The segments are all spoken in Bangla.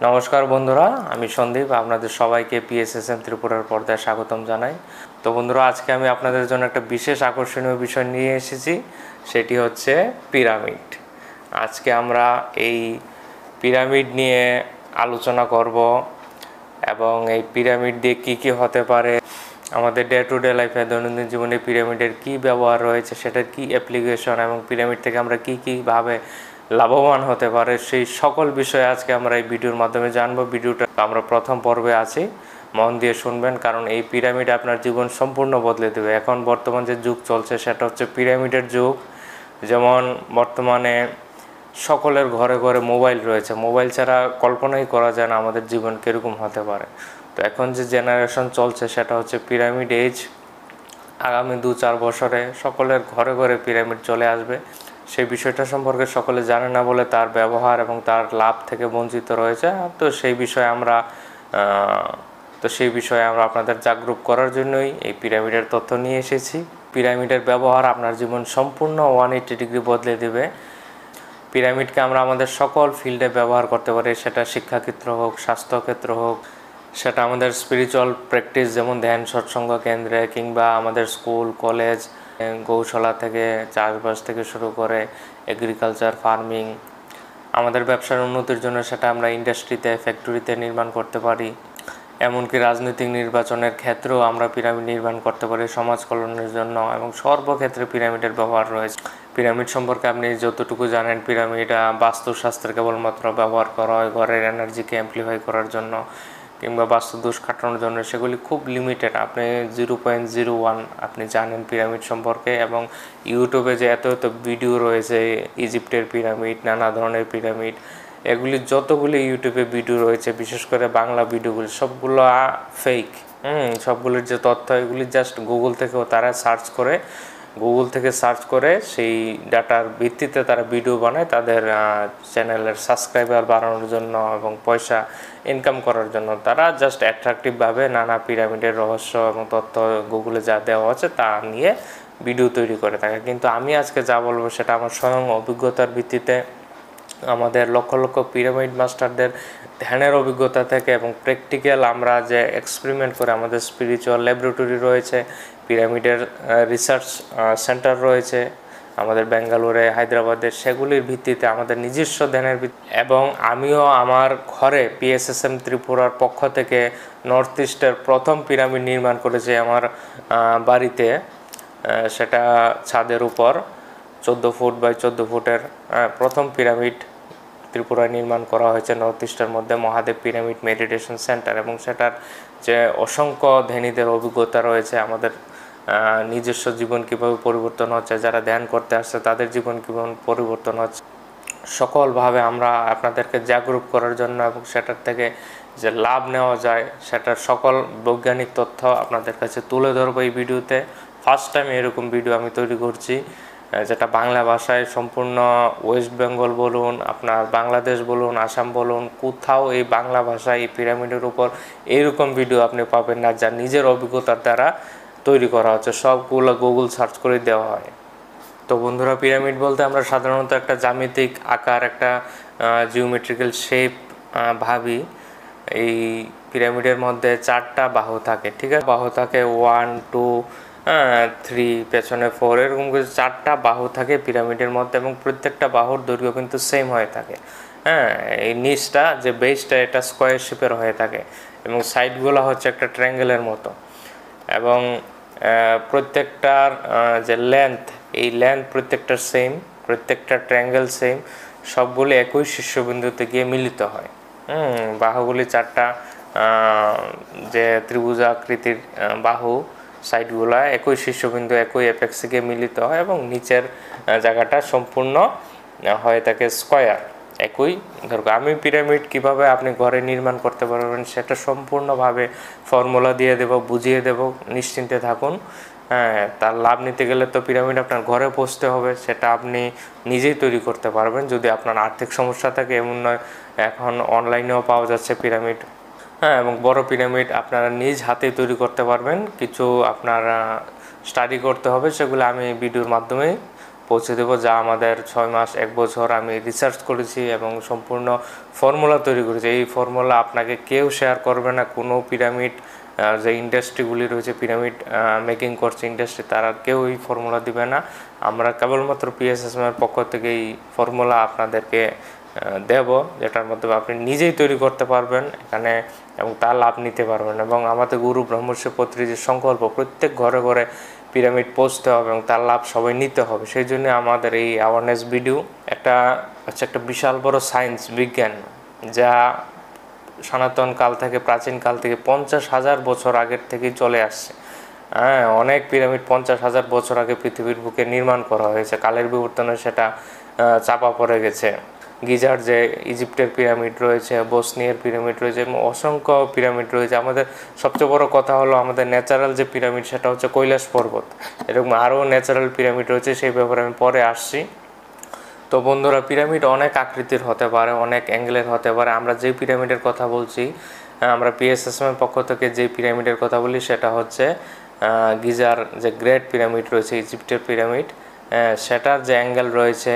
নমস্কার বন্ধুরা, আমি সন্দীপ আপনাদের সবাইকে পিএসএসএম ত্রিপুরার পর্দায় স্বাগতম জানাই। তো বন্ধুরা, আজকে আমি আপনাদের জন্য একটা বিশেষ আকর্ষণীয় বিষয় নিয়ে এসেছি, সেটি হচ্ছে পিরামিড। আজকে আমরা এই পিরামিড নিয়ে আলোচনা করব এবং এই পিরামিড দিয়ে কী কী হতে পারে, আমাদের ডে টু ডে লাইফে দৈনন্দিন জীবনে পিরামিডের কী ব্যবহার রয়েছে, সেটার কী অ্যাপ্লিকেশন এবং পিরামিড থেকে আমরা কী কীভাবে লাভবান হতে পারে, সেই সকল বিষয়ে আজকে আমরা এই ভিডিওর মাধ্যমে জানবো। ভিডিওটা আমরা প্রথম পর্বে আছি, মন দিয়ে শুনবেন, কারণ এই পিরামিড আপনার জীবন সম্পূর্ণ বদলে দেবে। এখন বর্তমান যে যুগ চলছে সেটা হচ্ছে পিরামিডের যুগ। যেমন বর্তমানে সকলের ঘরে ঘরে মোবাইল রয়েছে, মোবাইল ছাড়া কল্পনাই করা যায় না আমাদের জীবন কীরকম হতে পারে। তো এখন যে জেনারেশন চলছে সেটা হচ্ছে পিরামিড এজ। আগামী 2-4 বছরে সকলের ঘরে ঘরে পিরামিড চলে আসবে। সেই বিষয়টা সম্পর্কে সকলে জানে না বলে তার ব্যবহার এবং তার লাভ থেকে বঞ্চিত রয়েছে। তো সেই বিষয়ে আমরা আপনাদের জাগরূক করার জন্যই এই পিরামিডের তথ্য নিয়ে এসেছি। পিরামিডের ব্যবহার আপনার জীবন সম্পূর্ণ 180 ডিগ্রি বদলে দেবে। পিরামিডকে আমরা আমাদের সকল ফিল্ডে ব্যবহার করতে পারি, সেটা শিক্ষাক্ষেত্র হোক, স্বাস্থ্যক্ষেত্র হোক, সেটা আমাদের স্পিরিচুয়াল প্র্যাকটিস যেমন ধ্যান সৎসঙ্গ কেন্দ্রে, কিংবা আমাদের স্কুল কলেজ, গৌশালা থেকে, চাষবাস থেকে শুরু করে এগ্রিকালচার, ফার্মিং, আমাদের ব্যবসার উন্নতির জন্য সেটা আমরা ইন্ডাস্ট্রিতে, ফ্যাক্টরিতে নির্মাণ করতে পারি। এমনকি রাজনৈতিক নির্বাচনের ক্ষেত্রেও আমরা পিরামিড নির্মাণ করতে পারি সমাজ কল্যাণের জন্য, এবং সর্বক্ষেত্রে পিরামিডের ব্যবহার রয়েছে। পিরামিড সম্পর্কে আপনি যতটুকু জানেন, পিরামিড বাস্তুশাস্ত্রে কেবলমাত্র ব্যবহার করা হয় ঘরের এনার্জিকে অ্যাম্প্লিফাই করার জন্য কিংবা বাস্তু দোষ কাটানোর জন্য, সেগুলি খুব লিমিটেড। আপনি 0.01 আপনি জানেন পিরামিড সম্পর্কে। এবং ইউটিউবে যে এত ভিডিও রয়েছে, ইজিপ্টের পিরামিড, নানা ধরনের পিরামিড, এগুলি যতগুলি ইউটিউবে ভিডিও রয়েছে, বিশেষ করে বাংলা ভিডিওগুলি, সবগুলো ফেক। সবগুলির যে তথ্য, এগুলি জাস্ট গুগল থেকে সার্চ করে সেই ডাটার ভিত্তিতে তারা ভিডিও বানায় তাদের চ্যানেলের সাবস্ক্রাইবার বাড়ানোর জন্য এবং পয়সা ইনকাম করার জন্য। তারা জাস্ট অ্যাট্রাকটিভভাবে নানা পিরামিডের রহস্য এবং তথ্য গুগলে যা দেওয়া আছে তা নিয়ে ভিডিও তৈরি করে থাকে। কিন্তু আমি আজকে যা বলবো সেটা আমার স্বয়ং অভিজ্ঞতার ভিত্তিতে, আমাদের লক্ষ লক্ষ পিরামিড মাস্টারদের ধ্যানের অভিজ্ঞতা থেকে, এবং প্র্যাকটিক্যাল আমরা যে এক্সপেরিমেন্ট করে, আমাদের স্পিরিচুয়াল ল্যাবরেটরি রয়েছে, পিরামিডের রিসার্চ সেন্টার রয়েছে আমাদের বেঙ্গালুরে, হায়দ্রাবাদে, সেগুলির ভিত্তিতে আমাদের নিজস্ব ধ্যানের এবং আমিও আমার ঘরে পিএসএসএম ত্রিপুরার পক্ষ থেকে নর্থ ইস্টের প্রথম পিরামিড নির্মাণ করেছি আমার বাড়িতে। সেটা ছাদের উপর 14 ফুট বাই 14 ফুটের প্রথম পিরামিড ত্রিপুরায় নির্মাণ করা হয়েছে নর্থ ইস্টের মধ্যে, মহাদেব পিরামিড মেডিটেশন সেন্টার। এবং সেটার যে অসংখ্য ধ্যানীদের অভিজ্ঞতা রয়েছে, আমাদের নিজস্ব জীবন কীভাবে পরিবর্তন হচ্ছে, যারা ধ্যান করতে আসছে তাদের জীবন কীভাবে পরিবর্তন হচ্ছে, সকলভাবে আমরা আপনাদেরকে জাগরূক করার জন্য এবং সেটার থেকে যে লাভ নেওয়া যায় সেটার সকল বৈজ্ঞানিক তথ্য আপনাদের কাছে তুলে ধরবো এই ভিডিওতে। ফার্স্ট টাইম এরকম ভিডিও আমি তৈরি করছি, যেটা বাংলা ভাষায় সম্পূর্ণ ওয়েস্ট বেঙ্গল বলুন, আপনার বাংলাদেশ বলুন, আসাম বলুন, কোথাও এই বাংলা ভাষায় এই পিরামিডের উপর এইরকম ভিডিও আপনি পাবেন না, যা নিজের অভিজ্ঞতার দ্বারা তৈরি করা হচ্ছে। সবগুলো গুগল সার্চ করে দেওয়া হয়। তো বন্ধুরা, পিরামিড বলতে আমরা সাধারণত একটা জ্যামিতিক আকার, একটা জিওমেট্রিক্যাল শেপ ভাবি। এই পিরামিডের মধ্যে 4টা বাহু থাকে, ঠিক আছে? বাহু থাকে 1, 2, 3, পেছনে 4, এরকম কিছু 4টা বাহু থাকে পিরামিডের মধ্যে, এবং প্রত্যেকটা বাহুর দৈর্ঘ্য কিন্তু সেম হয়ে থাকে। এই নিচটা যে বেসটা, এটা স্কোয়ার শেপের হয়ে থাকে, এবং সাইডগুলো হচ্ছে একটা ট্রায়াঙ্গেলের মতো। এবং প্রত্যেকটার যে লেন্থ, এই লেন্থ প্রত্যেকটার সেম, প্রত্যেকটা ট্রায়াঙ্গেল সেম, সবগুলি একই শীর্ষবিন্দুতে গিয়ে মিলিত হয়। বাহুগুলি 4টা যে ত্রিভুজাকৃতির বাহু, সাইডগুলো একই শীর্ষবিন্দু, একই অ্যাপেক্সে গিয়ে মিলিত হয়, এবং নিচের জায়গাটা সম্পূর্ণ হয়ে থাকে স্কোয়ার, একই দৈর্ঘ্য। আমি পিরামিড কিভাবে আপনি ঘরে নির্মাণ করতে পারবেন সেটা সম্পূর্ণভাবে ফর্মুলা দিয়ে দেব, বুঝিয়ে দেব, নিশ্চিন্তে থাকুন। তার লাভ নিতে গেলে তো পিরামিড আপনার ঘরে পৌঁছতে হবে, সেটা আপনি নিজেই তৈরি করতে পারবেন যদি আপনার আর্থিক সমস্যা থাকে। এমন নয়, এখন অনলাইনেও পাওয়া যাচ্ছে পিরামিড। এবং বড় পিরামিড আপনারা নিজ হাতে তৈরি করতে পারবেন। কিছু আপনারা স্টাডি করতে হবে, সেগুলো আমি ভিডিওর মাধ্যমে পৌঁছে দেবো, যা আমাদের 6 মাস 1 বছর আমি রিসার্চ করেছি এবং সম্পূর্ণ ফর্মুলা তৈরি করেছি। এই ফর্মুলা আপনাকে কেউ শেয়ার করবে না। কোনো পিরামিড যে ইন্ডাস্ট্রিগুলি রয়েছে, পিরামিড মেকিং করছে ইন্ডাস্ট্রি, তারা কেউ এই ফর্মুলা দিবে না। আমরা কেবলমাত্র পিএসএসএমের পক্ষ থেকে এই ফর্মুলা আপনাদেরকে দেব, যেটার মধ্যে আপনি নিজেই তৈরি করতে পারবেন এখানে এবং তার লাভ নিতে পারবেন। এবং আমাদের গুরু ব্রহ্মর্ষি পত্রী যে সংকল্প, প্রত্যেক ঘরে ঘরে পিরামিড পৌঁছতে হবে এবং তার লাভ সবাই নিতে হবে। সেই জন্য আমাদের এই অ্যাওয়ারনেস ভিডিও একটা বিশাল বড় সায়েন্স, বিজ্ঞান, যা সনাতন কাল থেকে, প্রাচীন কাল থেকে 50,000 বছর আগের থেকেই চলে আসছে। হ্যাঁ, অনেক পিরামিড 50,000 বছর আগে পৃথিবীর বুকে নির্মাণ করা হয়েছে। কালের বিবর্তনে সেটা চাপা পড়ে গেছে। গিজার যে ইজিপ্টের পিরামিড রয়েছে, বসনিয়ার পিরামিড রয়েছে, অসংখ্য পিরামিড রয়েছে। আমাদের সবচেয়ে বড় কথা হলো আমাদের ন্যাচারাল যে পিরামিড, সেটা হচ্ছে কৈলাস পর্বত। এরকম আরও ন্যাচারাল পিরামিড রয়েছে, সেই ব্যাপারে আমি পরে আসছি। তো বন্ধুরা, পিরামিড অনেক আকৃতির হতে পারে, অনেক অ্যাঙ্গেলের হতে পারে। আমরা যে পিরামিডের কথা বলছি, আমরা পিএসএসএমের পক্ষ থেকে যে পিরামিডের কথা বলি, সেটা হচ্ছে গিজার যে গ্রেট পিরামিড রয়েছে, ইজিপ্টের পিরামিড, সেটার যে অ্যাঙ্গেল রয়েছে,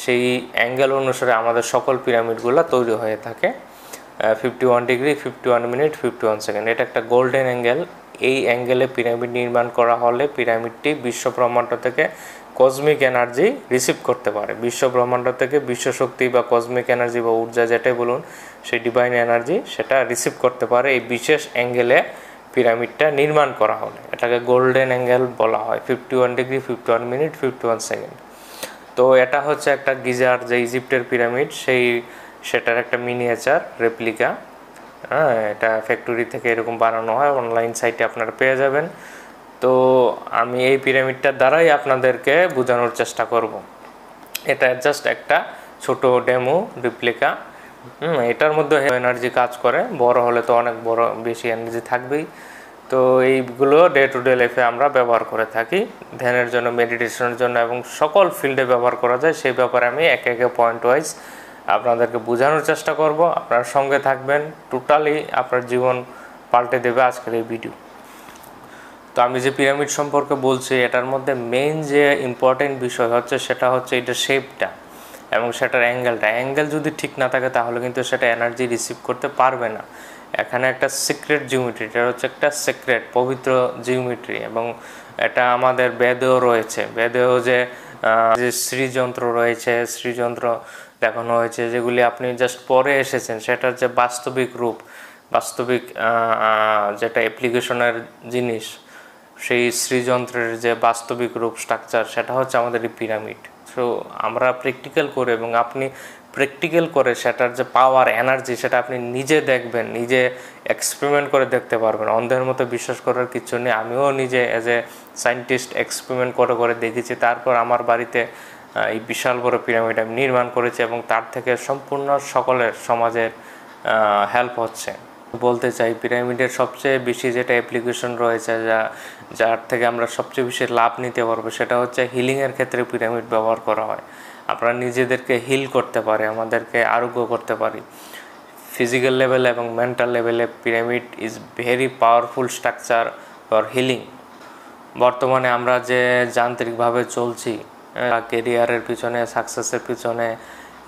সেই অ্যাঙ্গেল অনুসারে আমাদের সকল পিরামিডগুলো তৈরি হয়ে থাকে। 51 ডিগ্রি, 51 মিনিট, 51 সেকেন্ড। এটা একটা গোল্ডেন অ্যাঙ্গেল। এই অ্যাঙ্গেলে পিরামিড নির্মাণ করা হলে পিরামিডটি বিশ্ব ব্রহ্মাণ্ড থেকে কসমিক এনার্জি রিসিভ করতে পারে। বিশ্ব ব্রহ্মাণ্ড থেকে বিশ্বশক্তি বা কসমিক এনার্জি বা ঊর্জা, যেটাই বলুন, সেই ডিভাইন এনার্জি সেটা রিসিভ করতে পারে এই বিশেষ অ্যাঙ্গেলে পিরামিডটা নির্মাণ করা হলে। এটাকে গোল্ডেন অ্যাঙ্গেল বলা হয়। 51 ডিগ্রি, 51 মিনিট, 51 সেকেন্ড। তো এটা হচ্ছে একটা গিজার যে ইজিপ্টের পিরামিড, সেটার একটা মিনিয়েচার রেপ্লিকা। হ্যাঁ, এটা ফ্যাক্টরি থেকে এরকম বানানো হয়, অনলাইন সাইটে আপনারা পেয়ে যাবেন। তো আমি এই পিরামিডটার দ্বারাই আপনাদেরকে বোঝানোর চেষ্টা করব। এটা জাস্ট একটা ছোট ডেমো রেপ্লিকা। এটার মধ্যে এনার্জি কাজ করে, বড় হলে তো অনেক বড় বেশি এনার্জি থাকবেই। তো এইগুলো ডে টু ডে লাইফে আমরা ব্যবহার করে থাকি, ধ্যানের জন্য, মেডিটেশনের জন্য, এবং সকল ফিল্ডে ব্যবহার করা যায়। সেই ব্যাপারে আমি একে একে পয়েন্ট ওয়াইজ আপনাদেরকে বোঝানোর চেষ্টা করব। আপনার সঙ্গে থাকবেন, টোটালি আপনার জীবন পাল্টে দেবে আজকের এই ভিডিও। তো আমি যে পিরামিড সম্পর্কে বলছি, এটার মধ্যে মেইন যে ইম্পর্টেন্ট বিষয় হচ্ছে, সেটা হচ্ছে এটার শেপটা এবং সেটার অ্যাঙ্গেলটা। অ্যাঙ্গেল যদি ঠিক না থাকে তাহলে কিন্তু সেটা এনার্জি রিসিভ করতে পারবে না। এখানে একটা সিক্রেট জিওমেট্রি, এটা হচ্ছে একটা সিক্রেট পবিত্র জিওমেট্রি, এবং এটা আমাদের বেদেও রয়েছে। বেদেও যে শ্রীযন্ত্র রয়েছে, শ্রীযন্ত্র দেখানো হয়েছে, যেগুলি আপনি জাস্ট পরে এসেছেন, সেটার যে বাস্তবিক রূপ, বাস্তবিক যেটা অ্যাপ্লিকেশনের জিনিস, সেই শ্রীযন্ত্রের যে বাস্তবিক রূপ, স্ট্রাকচার, সেটা হচ্ছে আমাদের এই পিরামিড। সো আমরা প্র্যাকটিক্যাল করে, এবং আপনি প্র্যাকটিক্যাল করে সেটার যে পাওয়ার, এনার্জি, সেটা আপনি নিজে দেখবেন, নিজে এক্সপেরিমেন্ট করে দেখতে পারবেন। অন্ধের মতো বিশ্বাস করার কিছু নেই। আমিও নিজে অ্যাজ এ সায়েন্টিস্ট এক্সপেরিমেন্ট করে করে দেখেছি। তারপর আমার বাড়িতে এই বিশাল বড় পিরামিড আমি নির্মাণ করেছি, এবং তার থেকে সম্পূর্ণ সকলের সমাজের হেল্প হচ্ছে। বলতে চাই, পিরামিডের সবচেয়ে বেশি যেটা অ্যাপ্লিকেশন রয়েছে, যার থেকে আমরা সবচেয়ে বেশি লাভ নিতে পারবো, সেটা হচ্ছে হিলিংয়ের ক্ষেত্রে পিরামিড ব্যবহার করা হয়। আমরা নিজেদেরকে হিল করতে পারি, আমাদেরকে আরোগ্য করতে পারি। ফিজিক্যাল লেভেলে এবং মেন্টাল লেভেলে pyramid is very powerful structure for healing. বর্তমানে আমরা যে যান্ত্রিকভাবে চলছি, কেরিয়ারের পিছনে, সাকসেসের পিছনে,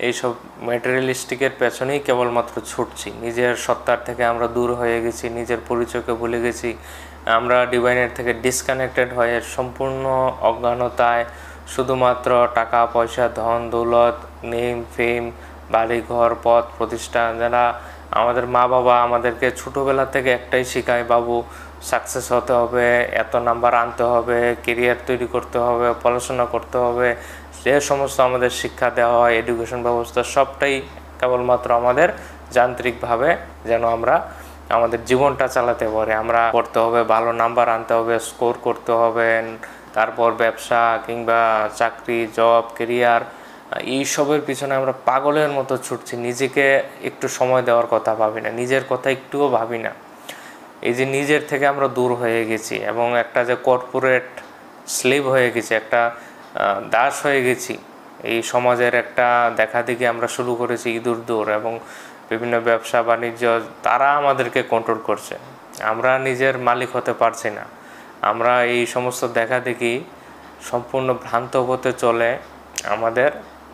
এইসব ম্যাটেরিয়ালিস্টিকের পেছনেই কেবলমাত্র ছুটছি। নিজের সত্তার থেকে আমরা দূর হয়ে গেছি, নিজের পরিচয়কে ভুলে গেছি। আমরা ডিভাইনের থেকে ডিসকানেক্টেড হয়ে সম্পূর্ণ অজ্ঞানতায় শুধুমাত্র টাকা পয়সা, ধন দৌলত, নেম ফেম, বাড়ি ঘর, পদ প্রতিষ্ঠান, যারা আমাদের মা বাবা আমাদেরকে ছোটোবেলা থেকে একটাই শেখায়, বাবু সাকসেস হতে হবে, এত নাম্বার আনতে হবে, কেরিয়ার তৈরি করতে হবে, পড়াশোনা করতে হবে, যে সমস্ত আমাদের শিক্ষা দেওয়া হয়, এডুকেশন ব্যবস্থা, সবটাই কেবলমাত্র আমাদের যান্ত্রিকভাবে যেন আমরা আমাদের জীবনটা চালাতে পারি। আমরা করতে হবে, ভালো নাম্বার আনতে হবে, স্কোর করতে হবে, তারপর ব্যবসা কিংবা চাকরি, জব, কেরিয়ার, এইসবের পিছনে আমরা পাগলের মতো ছুটছি। নিজেকে একটু সময় দেওয়ার কথা ভাবি না, নিজের কথা একটুও ভাবি না। এই যে নিজের থেকে আমরা দূর হয়ে গেছি, এবং একটা যে কর্পোরেট স্লেভ হয়ে গেছি, একটা দাস হয়ে গেছি। এই সমাজের একটা দেখাদেখি আমরা শুরু করেছি, ইঁদুর দৌড়, এবং বিভিন্ন ব্যবসা বাণিজ্য, তারা আমাদেরকে কন্ট্রোল করছে। আমরা নিজের মালিক হতে পারছি না। আমরা এই সমস্ত দেখাদেখি সম্পূর্ণ ভ্রান্ত পথে চলে আমাদের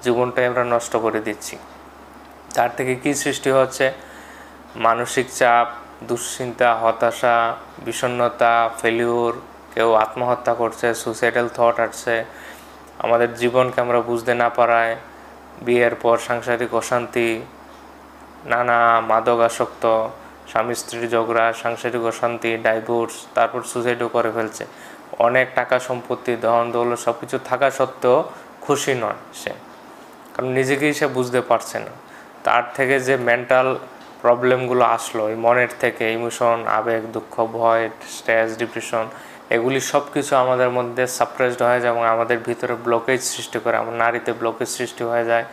জীবনটাই আমরা নষ্ট করে দিচ্ছি। তার থেকে কি সৃষ্টি হচ্ছে? মানসিক চাপ, দুশ্চিন্তা, হতাশা, বিষণ্ণতা, ফেলিউর, কেউ আত্মহত্যা করছে, সুইসাইডাল থট আসছে, আমাদের জীবনকে আমরা বুঝতে না পারায়, বিয়ের পর সাংসারিক অশান্তি, নানা মাদকাসক্ত, স্বামী স্ত্রীর ঝগড়া, সাংসারিক অশান্তি, ডাইভোর্স, তারপর সুইসাইডও করে ফেলছে। অনেক টাকা সম্পত্তি, ধন দৌলত সব কিছু থাকা সত্ত্বেও খুশি নয় সে, কারণ নিজেকেই সে বুঝতে পারছে না। তার থেকে যে মেন্টাল প্রবলেমগুলো আসলো, এই মনের থেকে ইমোশন, আবেগ, দুঃখ, ভয়, স্ট্রেস, ডিপ্রেশন, এগুলি সব কিছু আমাদের মধ্যে সাপ্রেসড হয়ে যায় এবং আমাদের ভিতরে ব্লকেজ সৃষ্টি করে, আমার নারীতে ব্লকেজ সৃষ্টি হয়ে যায়।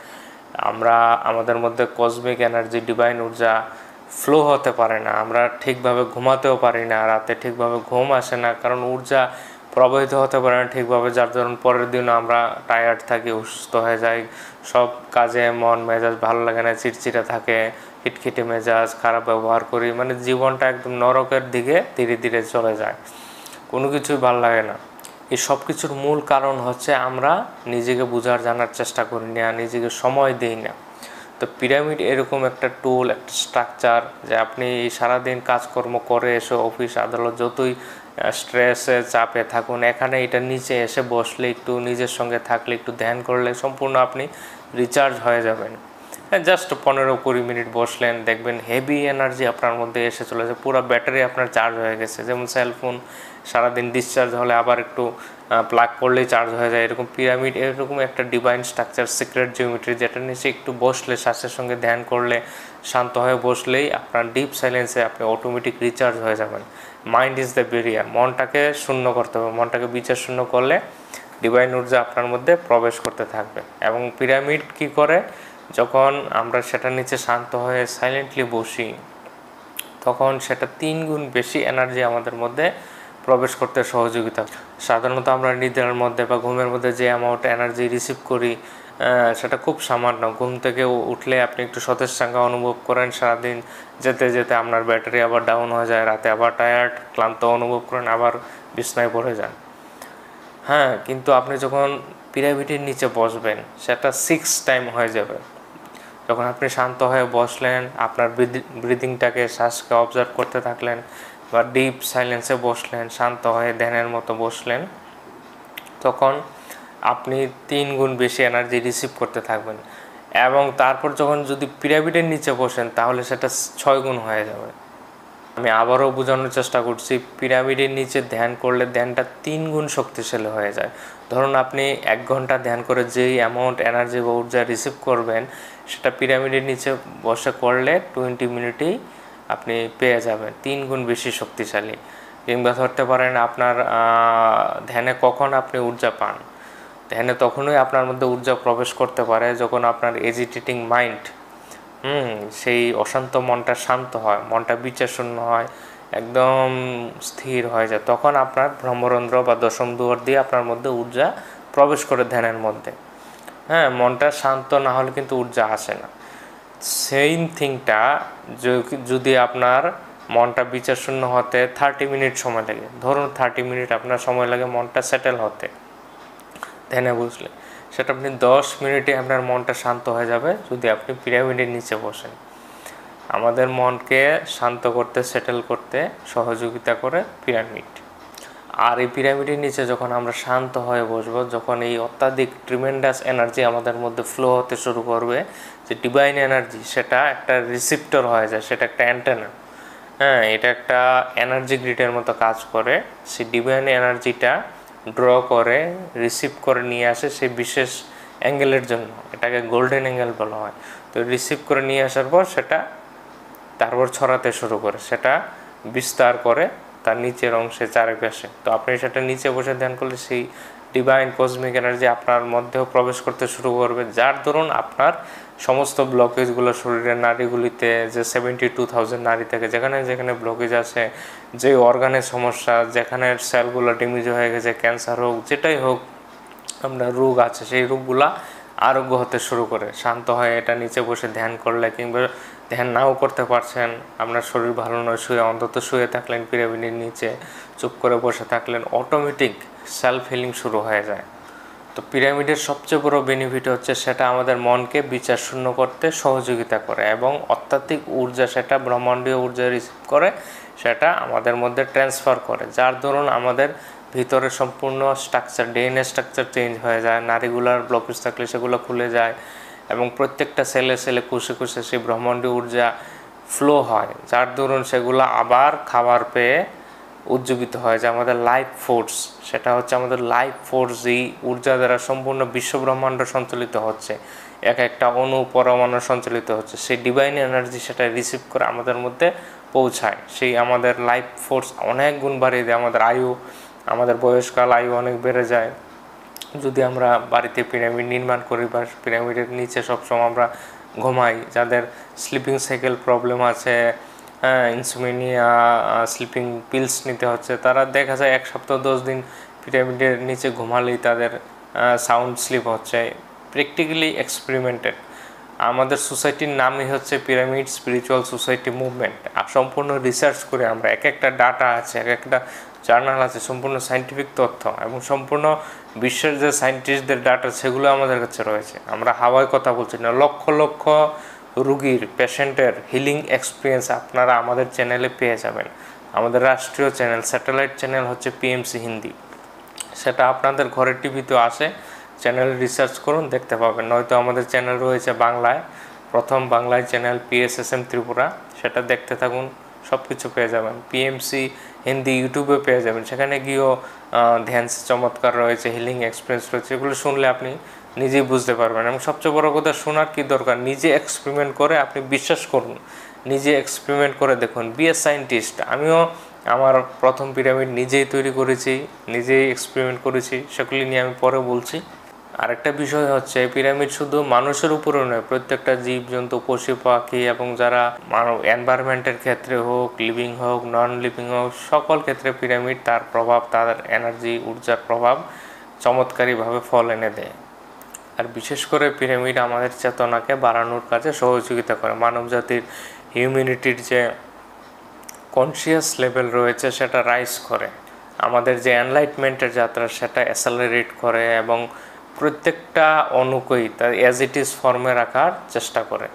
আমাদের মধ্যে কসমিক এনার্জি, ডিভাইন ঊর্জা ফ্লো হতে পারে না, আমরা ঠিকভাবে ঘুমাতেও পারি না, রাতে ঠিকভাবে ঘুম আসে না, কারণ ঊর্জা প্রবাহিত হতে পারে না ঠিকভাবে, যার ধরুন পরের দিনও আমরা টায়ার্ড থাকি, অসুস্থ হয়ে যাই, সব কাজে মন মেজাজ ভালো লাগে না, চিড়চিড়ে থাকে, খিটখিটে মেজাজ, খারাপ ব্যবহার করি, মানে জীবনটা একদম নরকের দিকে ধীরে ধীরে চলে যায়, কোনো কিছুই ভালো লাগে না। এই সব কিছুর মূল কারণ হচ্ছে আমরা নিজেকে বোঝার জানার চেষ্টা করি না, নিজেকে সময় দিই না। তো পিরামিড এরকম একটা টুল, একটা স্ট্রাকচার, যে আপনি সারাদিন কাজকর্ম করে এসে অফিস আদালত যতই স্ট্রেসে চাপে থাকুন, এখানে এটা নিচে এসে বসলে, একটু নিজের সঙ্গে থাকলে, একটু ধ্যান করলে সম্পূর্ণ আপনি রিচার্জ হয়ে যাবেন। জাস্ট 15-20 মিনিট বসলেন, দেখবেন হেভি এনার্জি আপনার মধ্যে এসে চলেছে, পুরো ব্যাটারি আপনার চার্জ হয়ে গেছে। যেমন সেলফোন সারাদিন ডিসচার্জ হলে আবার একটু প্লাগ করলেই চার্জ হয়ে যায়, এরকম পিরামিড এরকম একটা ডিভাইন স্ট্রাকচার, সিক্রেট জিওমেট্রি, যেটা নিচে একটু বসলে, শ্বাসের সঙ্গে ধ্যান করলে, শান্ত হয়ে বসলেই আপনার ডিপ সাইলেন্সে আপনি অটোমেটিক রিচার্জ হয়ে যাবেন। মাইন্ড ইজ দ্য ব্যারিয়ার, মনটাকে শূন্য করতে হবে, মনটাকে বিচার শূন্য করলে ডিভাইন ঊর্জা আপনার মধ্যে প্রবেশ করতে থাকবে। এবং পিরামিড কি করে, যখন আমরা সেটার নিচে শান্ত হয়ে সাইলেন্টলি বসি, তখন সেটা 3 গুণ বেশি এনার্জি আমাদের মধ্যে প্রবেশ করতে সহযোগিতা। সাধারণত আমরা নিদ্রার মধ্যে বা ঘুমের মধ্যে যে অ্যামাউন্ট এনার্জি রিসিভ করি সেটা খুব সামান্য। ঘুম থেকে উঠলে আপনি একটু সতেজ চাঙ্গা অনুভব করেন, সারাদিন যেতে যেতে আপনার ব্যাটারি আবার ডাউন হয়ে যায়, রাতে আবার টায়ার্ড ক্লান্ত অনুভব করেন, আবার বিছনায় পড়ে যান। হ্যাঁ, কিন্তু আপনি যখন পিরামিডের নিচে বসবেন, সেটা 6 টাইম হয়ে যাবে। যখন আপনি শান্ত হয়ে বসলেন, আপনার ব্রিদিংটাকে, শ্বাসকে অবজার্ভ করতে থাকলেন, বা ডিপ সাইলেন্সে বসলেন, শান্ত হয়ে ধ্যানের মতো বসলেন, তখন আপনি 3 গুণ বেশি এনার্জি রিসিভ করতে থাকবেন। এবং তারপর যখন যদি পিরামিডের নিচে বসেন, তাহলে সেটা 6 গুণ হয়ে যাবে। আমি আবারও বোঝানোর চেষ্টা করছি, পিরামিডের নিচে ধ্যান করলে ধ্যানটা 3 গুণ শক্তিশালী হয়ে যায়। ধরুন আপনি 1 ঘন্টা ধ্যান করে যেই অ্যামাউন্ট এনার্জি বা ঊর্জা রিসিভ করবেন, সেটা পিরামিডের নিচে বসে করলে 20 মিনিটেই আপনি পেয়ে যাবেন, 3 গুণ বেশি শক্তিশালী। কিংবা ধরতে পারেন আপনার ধ্যানে কখন আপনি ঊর্জা পান, ধ্যানে তখনই আপনার মধ্যে ঊর্জা প্রবেশ করতে পারে যখন আপনার এজিটেটিং মাইন্ড, সেই অশান্ত মনটা শান্ত হয়, মনটা বিচারশূন্য হয়, একদম স্থির হয়ে যায়, তখন আপনার ব্রহ্মরন্ধ্র বা দশম দুয়ার দিয়ে আপনার মধ্যে ঊর্জা প্রবেশ করে ধ্যানের মধ্যে। হ্যাঁ, মনটা শান্ত না হলে কিন্তু ঊর্জা আসে না। সেম থিংটা যদি আপনার মনটা বিচারশূন্য হতে 30 মিনিট সময় লাগে, ধরুন 30 মিনিট আপনার সময় লাগে মনটা সেটেল হতে ধ্যানে বসলে, সেটা আপনি 10 মিনিটে আপনার মনটা শান্ত হয়ে যাবে যদি আপনি পিরামিডের নিচে বসেন। আমাদের মনকে শান্ত করতে, সেটেল করতে সহযোগিতা করে পিরামিড। আর এই পিরামিডের নিচে যখন আমরা শান্ত হয়ে বসবো, যখন এই অত্যাধিক ট্রিমেন্ডাস এনার্জি আমাদের মধ্যে ফ্লো হতে শুরু করবে, যে ডিভাইন এনার্জি, সেটা একটা রিসিপ্টর হয়ে যায়, সেটা একটা অ্যান্টেনা। হ্যাঁ, এটা একটা এনার্জি গ্রিডের মতো কাজ করে। সেই ডিভাইন এনার্জিটা ড্র করে, রিসিভ করে নিয়ে আসে সেই বিশেষ অ্যাঙ্গেলের জন্য, এটাকে গোল্ডেন অ্যাঙ্গেল বলা হয়। তো রিসিভ করে নিয়ে আসার পর সেটা তারপর ছড়াতে শুরু করে, সেটা বিস্তার করে তার নিচের অংশে চারিপাশে। তো আপনি সেটা নিচে বসে ধ্যান করলে সেই ডিভাইন কসমিক এনার্জি আপনার মধ্যেও প্রবেশ করতে শুরু করবে, যার দরুন আপনার সমস্ত ব্লকেজগুলো শরীরের নাড়িগুলিতে, যে 72,000 নাড়ি থেকে যেখানে যেখানে ব্লকেজ আছে, যে অর্গানের সমস্যা, যেখানে সেলগুলো ড্যামেজ হয়ে গেছে, ক্যান্সার হোক, যেটাই হোক আমরা রোগ আছে, সেই রোগগুলা আরোগ্য হতে শুরু করে শান্ত হয়ে এটা নিচে বসে ধ্যান করলে, কিংবা ধ্যান নাও করতে পারছেন, আপনার শরীর ভালো নয়, শুয়ে অন্তত শুয়ে থাকলেন পিরামিডের নিচে, চুপ করে বসে থাকলেন, অটোমেটিক সেলফ হিলিং শুরু হয়ে যায়। তো পিরামিডের সবচেয়ে বড় বেনিফিট হচ্ছে সেটা আমাদের মনকে বিচার শূন্য করতে সহযোগিতা করে এবং অত্যাধিক ঊর্জা, সেটা ব্রহ্মাণ্ডীয় ঊর্জা রিসিভ করে, সেটা আমাদের মধ্যে ট্রান্সফার করে, যার দরুন আমাদের ভিতরে সম্পূর্ণ স্ট্রাকচার, ডিএনএ স্ট্রাকচার চেঞ্জ হয়ে যায়, নারীগুলার ব্লকেজ থাকলে সেগুলো খুলে যায় এবং প্রত্যেকটা সেলে সেলে কোষে কোষে সেই ব্রহ্মাণ্ডীয় ঊর্জা ফ্লো হয়, যার দরুন সেগুলো আবার খাবার পেয়ে উজ্জীবিত হয়, যে আমাদের লাইফ ফোর্স, সেটা হচ্ছে আমাদের লাইফ ফোর্স, এই ঊর্জা দ্বারা সম্পূর্ণ বিশ্ব ব্রহ্মাণ্ড সঞ্চালিত হচ্ছে, এক একটা অণু পরমাণু সঞ্চালিত হচ্ছে, সেই ডিভাইন এনার্জি সেটা রিসিভ করে আমাদের মধ্যে পৌঁছায়, সেই আমাদের লাইফ ফোর্স অনেক গুণ বাড়িয়ে দেয়, আমাদের আয়ু, আমাদের বয়সকাল, আয়ু অনেক বেড়ে যায় যদি আমরা বাড়িতে পিরামিড নির্মাণ করি বা পিরামিডের নিচে সবসময় আমরা ঘুমাই। যাদের স্লিপিং সাইকেল প্রবলেম আছে, ইনসোমনিয়া, স্লিপিং পিলস নিতে হচ্ছে, তারা দেখা যায় 1 সপ্তাহ 10 দিন পিরামিডের নিচে ঘুমালেই তাদের সাউন্ড স্লিপ হচ্ছে। Practically experimented. আমাদের সোসাইটির নামই হচ্ছে পিরামিড স্পিরিচুয়াল সোসাইটি মুভমেন্ট। আর সম্পূর্ণ রিসার্চ করে আমরা, এক একটা ডাটা আছে, এক একটা জার্নাল আছে, সম্পূর্ণ সায়েন্টিফিক তথ্য এবং সম্পূর্ণ বিশ্বের যে সায়েন্টিস্টদের ডাটা সেগুলো আমাদের কাছে রয়েছে। আমরা হাওয়ায় কথা বলছি না, লক্ষ লক্ষ রুগীর, পেশেন্টের হিলিং এক্সপিরিয়েন্স আপনারা আমাদের চ্যানেলে পেয়ে যাবেন। আমাদের রাষ্ট্রীয় চ্যানেল, স্যাটেলাইট চ্যানেল হচ্ছে পিএমসি হিন্দি, সেটা আপনাদের ঘরের টিভিতেও আসে, চ্যানেল রিসার্চ করুন, দেখতে পাবেন। নয়তো আমাদের চ্যানেল রয়েছে বাংলায়, প্রথম বাংলায় চ্যানেল PSSM ত্রিপুরা, সেটা দেখতে থাকুন, সব কিছু পেয়ে যাবেন। পিএমসি হিন্দি ইউটিউবে পেয়ে যাবেন, সেখানে গিয়েও ধ্যান চমৎকার রয়েছে, হিলিং এক্সপিরিয়েন্স রয়েছে, এগুলো শুনলে আপনি নিজেই বুঝতে পারবেন। এবং সবচেয়ে বড় কথা, শোনার কি দরকার, নিজে এক্সপেরিমেন্ট করে আপনি বিশ্বাস করুন, নিজে এক্সপেরিমেন্ট করে দেখুন। Be a scientist. আমিও আমার প্রথম পিরামিড নিজেই তৈরি করেছি, নিজেই এক্সপেরিমেন্ট করেছি, সেগুলি নিয়ে আমি পরে বলছি। আরেকটা বিষয় হচ্ছে, পিরামিড শুধু মানুষের উপরে নয়, প্রত্যেকটা জীবজন্তু, পশু পাখি এবং যারা এনভায়রনমেন্টের ক্ষেত্রে হোক, লিভিং হোক, নন লিভিং হোক, সকল ক্ষেত্রে পিরামিড তার প্রভাব, তার এনার্জি, ঊর্জার প্রভাব চমৎকারীভাবে ফল এনে দেয়। আর বিশেষ করে পিরামিড আমাদের চেতনাকে বাড়ানোর কাজে সহযোগিতা করে, মানবজাতির হিউম্যানিটির যে কনসিয়াস লেভেল রয়েছে সেটা রাইজ করে, আমাদের যে এনলাইটমেন্টের যাত্রা সেটা অ্যাসেলারেট করে এবং প্রত্যেকটা অণুকেই তার অ্যাজ ইট ইজ ফর্মে রাখার চেষ্টা করে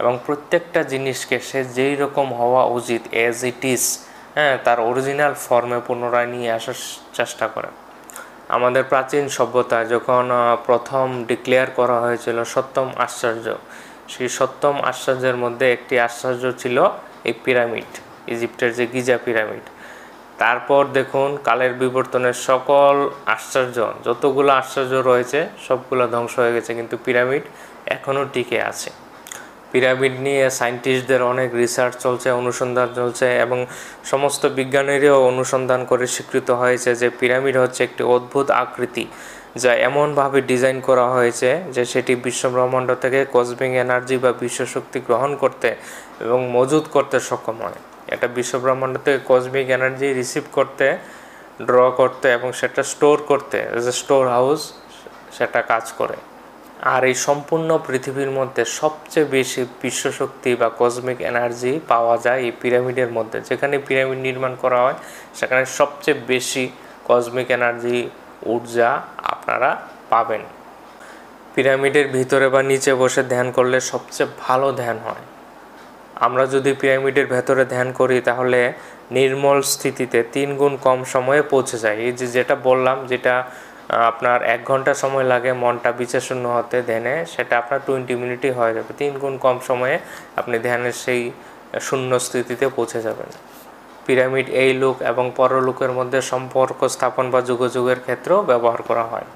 এবং প্রত্যেকটা জিনিসকে সে যেই রকম হওয়া উচিত অ্যাজ ইট ইজ, তার অরিজিনাল ফর্মে পুনরায় নিয়ে আসার চেষ্টা করে। আমাদের প্রাচীন সভ্যতা যখন প্রথম ডিক্লেয়ার করা হয়েছিল সপ্তম আশ্চর্য, সেই সপ্তম আশ্চর্যের মধ্যে একটি আশ্চর্য ছিল এই পিরামিড, ইজিপ্টের যে গিজা পিরামিড। তারপর দেখুন কালের বিবর্তনের সকল আশ্চর্য, যতগুলো আশ্চর্য রয়েছে সবগুলো ধ্বংস হয়ে গেছে, কিন্তু পিরামিড এখনও টিকে আছে। পিরামিড নিয়ে সায়েন্টিস্টদের অনেক রিসার্চ চলছে, অনুসন্ধান চলছে এবং সমস্ত বিজ্ঞানীরাও অনুসন্ধান করে স্বীকৃত হয়েছে যে পিরামিড হচ্ছে একটি অদ্ভুত আকৃতি, যা এমনভাবে ডিজাইন করা হয়েছে যে সেটি বিশ্বব্রহ্মাণ্ড থেকে কসমিক এনার্জি বা বিশ্বশক্তি গ্রহণ করতে এবং মজুদ করতে সক্ষম হয়। এটা বিশ্বব্রহ্মাণ্ড থেকে কসমিক এনার্জি রিসিভ করতে, ড্র করতে এবং সেটা স্টোর করতে, এজ এ স্টোর হাউস সেটা কাজ করে। আর এই সম্পূর্ণ পৃথিবীর মধ্যে সবচেয়ে বেশি বিশ্বশক্তি বা কসমিক এনার্জি পাওয়া যায় এই পিরামিডের মধ্যে। যেখানে পিরামিড নির্মাণ করা হয় সেখানে সবচেয়ে বেশি কসমিক এনার্জি, ঊর্জা আপনারা পাবেন। পিরামিডের ভিতরে বা নিচে বসে ধ্যান করলে সবচেয়ে ভালো ধ্যান হয়। আমরা যদি পিরামিডের ভেতরে ধ্যান করি তাহলে নির্মল স্থিতিতে 3 গুণ কম সময়ে পৌঁছে যায়। এই যেটা বললাম, যেটা আপনার 1 ঘন্টা সময় লাগে মনটা বিচারশূন্য হতে ধ্যানে, সেটা আপনার 20 মিনিটই হয়ে যাবে। 3 গুণ কম সময়ে আপনি ধ্যানের সেই শূন্য স্থিতিতে পৌঁছে যাবেন। পিরামিড এই লোক এবং পরলোকের মধ্যে সম্পর্ক স্থাপন বা যোগাযোগের ক্ষেত্রেও ব্যবহার করা হয়।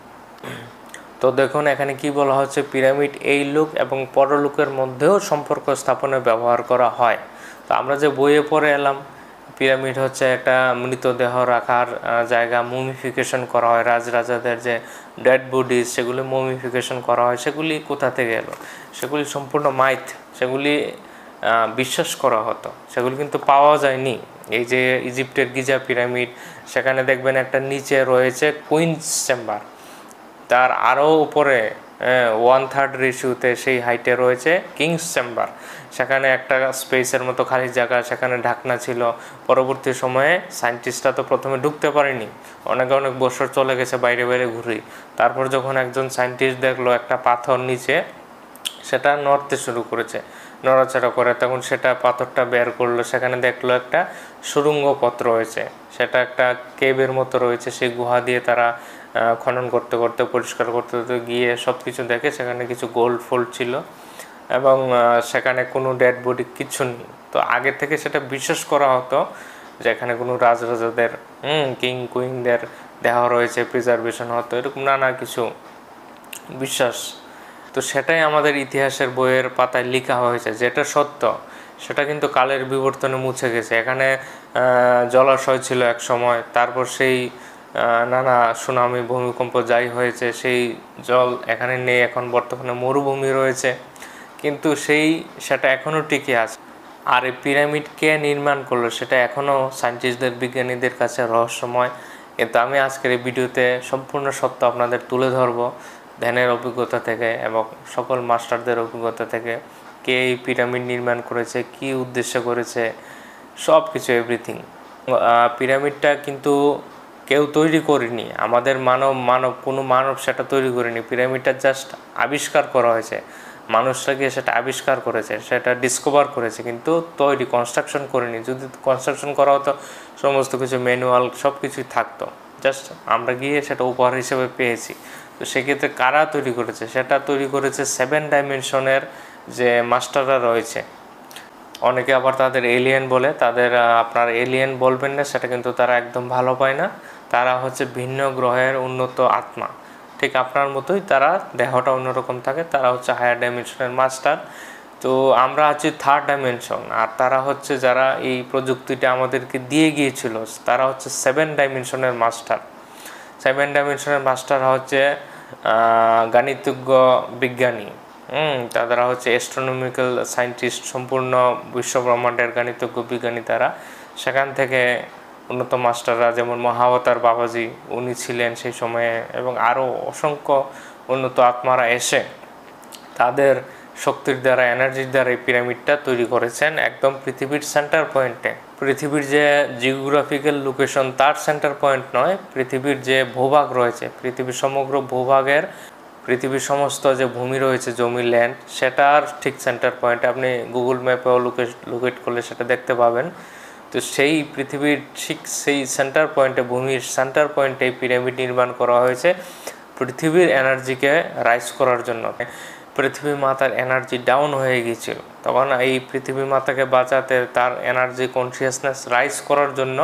তো দেখুন এখানে কি বলা হচ্ছে, পিরামিড এই লোক এবং পরলোকের মধ্যেও সম্পর্ক স্থাপনে ব্যবহার করা হয়। তো আমরা যে বইয়ে পড়ে এলাম, পিরামিড হচ্ছে একটা মৃতদেহ রাখার জায়গা, মুমিফিকেশন করা হয়, রাজরাজাদের যে ডেড বডিজ সেগুলি মুমিফিকেশন করা হয়। সেগুলি কোথা থেকে এলো? সেগুলি সম্পূর্ণ মাইথ, সেগুলি বিশ্বাস করা হতো, সেগুলি কিন্তু পাওয়া যায়নি। এই যে ইজিপ্টের গিজা পিরামিড, সেখানে দেখবেন একটা নিচে রয়েছে কুইন্স চেম্বার, তার আরও উপরে 1/3 রেশিওতে সেই হাইটে রয়েছে কিংস চেম্বার। সেখানে একটা স্পেসের মতো খালি জায়গা, সেখানে ঢাকনা ছিল। পরবর্তী সময়ে সায়েন্টিস্টরা তো প্রথমে ঢুকতে পারেনি, অনেক বছর চলে গেছে বাইরে ঘুরে। তারপর যখন একজন সায়েন্টিস্ট দেখলো একটা পাথর নিচে সেটা নড়তে শুরু করেছে, নড়াচড়া করে, তখন সেটা পাথরটা বের করলো, সেখানে দেখলো একটা সুড়ঙ্গ পথ রয়েছে, সেটা একটা কেবের মতো রয়েছে। সেই গুহা দিয়ে তারা খনন করতে করতে পরিষ্কার করতে করতে গিয়ে সব কিছু দেখে সেখানে কিছু গোল্ড ফোল্ড ছিল এবং সেখানে কোনো ডেড বডি কিছু নেই। তো আগে থেকে সেটা বিশ্বাস করা হতো যে এখানে কোনো রাজরাজাদের কিং কুইনদের দেহ রয়েছে, প্রিজার্ভেশন হতো, এরকম নানা কিছু বিশ্বাস। তো সেটাই আমাদের ইতিহাসের বইয়ের পাতায় লেখা হয়েছে, যেটা সত্য সেটা কিন্তু কালের বিবর্তনে মুছে গেছে। এখানে জলাশয় ছিল এক সময়, তারপর সেই নানা সুনামি ভূমিকম্প যাই হয়েছে সেই জল এখানে নেই, এখন বর্তমানে মরুভূমি রয়েছে, কিন্তু সেটা এখনও টিকে আছে। আর এই পিরামিড কে নির্মাণ করলো সেটা এখনও সায়েন্টিস্টদের, বিজ্ঞানীদের কাছে রহস্যময়। কিন্তু আমি আজকের এই ভিডিওতে সম্পূর্ণ সত্য আপনাদের তুলে ধরবো ধ্যানের অভিজ্ঞতা থেকে এবং সকল মাস্টারদের অভিজ্ঞতা থেকে, কে এই পিরামিড নির্মাণ করেছে, কি উদ্দেশ্য করেছে, সব কিছু এভরিথিং। পিরামিডটা কিন্তু কেউ তৈরি করেনি, আমাদের কোনো মানব সেটা তৈরি করেনি। পিরামিডটা জাস্ট আবিষ্কার করা হয়েছে, মানুষরা গিয়ে সেটা আবিষ্কার করেছে, সেটা ডিসকভার করেছে, কিন্তু তৈরি কনস্ট্রাকশন করেনি। যদি কনস্ট্রাকশন করা হতো সমস্ত কিছু ম্যানুয়াল সব কিছুই থাকতো, জাস্ট আমরা গিয়ে সেটা উপহার হিসেবে পেয়েছি। তো সেক্ষেত্রে কারা তৈরি করেছে, সেটা তৈরি করেছে 7 ডাইমেনশনের যে মাস্টাররা রয়েছে। অনেকে আবার তাদের এলিয়েন বলে, তাদের আপনার এলিয়েন বলবেন না, সেটা কিন্তু তারা একদম ভালো পায় না। তারা হচ্ছে ভিন্ন গ্রহের উন্নত আত্মা, ঠিক আপনার মতোই, তারা দেহটা অন্যরকম থাকে, তারা হচ্ছে হায়ার ডাইমেনশনের মাস্টার। তো আমরা আছি 3rd ডাইমেনশন, আর তারা হচ্ছে যারা এই প্রযুক্তিটা আমাদেরকে দিয়ে গিয়েছিল, তারা হচ্ছে 7 ডাইমেনশনের মাস্টার। 7 ডাইমেনশনের মাস্টার হচ্ছে গাণিতিজ্ঞ বিজ্ঞানী, তারা হচ্ছে অ্যাস্ট্রোনমিক্যাল সায়েন্টিস্ট, সম্পূর্ণ বিশ্বব্রহ্মাণ্ডের গাণিতিজ্ঞ বিজ্ঞানী তারা। সেখান থেকে উন্নত মাস্টাররা যেমন মহাবতার বাবাজি উনি ছিলেন সেই সময়ে, এবং আরও অসংখ্য উন্নত আত্মারা এসে তাদের শক্তির দ্বারা, এনার্জির দ্বারা এই পিরামিডটা তৈরি করেছেন একদম পৃথিবীর সেন্টার পয়েন্টে। পৃথিবীর যে জিওগ্রাফিক্যাল লোকেশন তার সেন্টার পয়েন্ট নয়, পৃথিবীর যে ভূভাগ রয়েছে, পৃথিবীর সমগ্র ভূভাগের, পৃথিবীর সমস্ত যে ভূমি রয়েছে, জমি, ল্যান্ড, সেটার ঠিক সেন্টার পয়েন্টে আপনি গুগল ম্যাপেও লোকেট করলে সেটা দেখতে পাবেন। তো সেই পৃথিবীর ঠিক সেই সেন্টার পয়েন্টে, ভূমির সেন্টার পয়েন্টে এই পিরামিড নির্মাণ করা হয়েছে পৃথিবীর এনার্জিকে রাইজ করার জন্য। পৃথিবী মাতার এনার্জি ডাউন হয়ে গিয়েছিল, তখন এই পৃথিবী মাতাকে বাঁচাতে, তার এনার্জি কনসিয়াসনেস রাইজ করার জন্য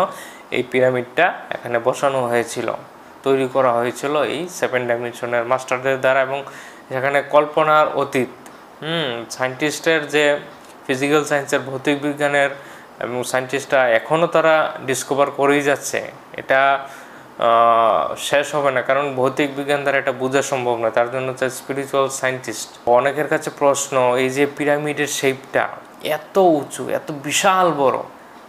এই পিরামিডটা এখানে বসানো হয়েছিল, তৈরি করা হয়েছিল এই 7 ডাইমেনশনের মাস্টারদের দ্বারা। এবং সেখানে কল্পনার অতীত, সায়েন্টিস্টের যে ফিজিক্যাল সায়েন্সের, ভৌতিক বিজ্ঞানের, এবং সায়েন্টিস্টরা এখনও তারা ডিসকভার করেই যাচ্ছে, এটা শেষ হবে না, কারণ ভৌতিক বিজ্ঞান দ্বারা এটা বোঝা সম্ভব না, তার জন্য হচ্ছে স্পিরিচুয়াল সায়েন্টিস্ট। অনেকের কাছে প্রশ্ন, এই যে পিরামিডের শেপটা এত উঁচু, এত বিশাল বড়,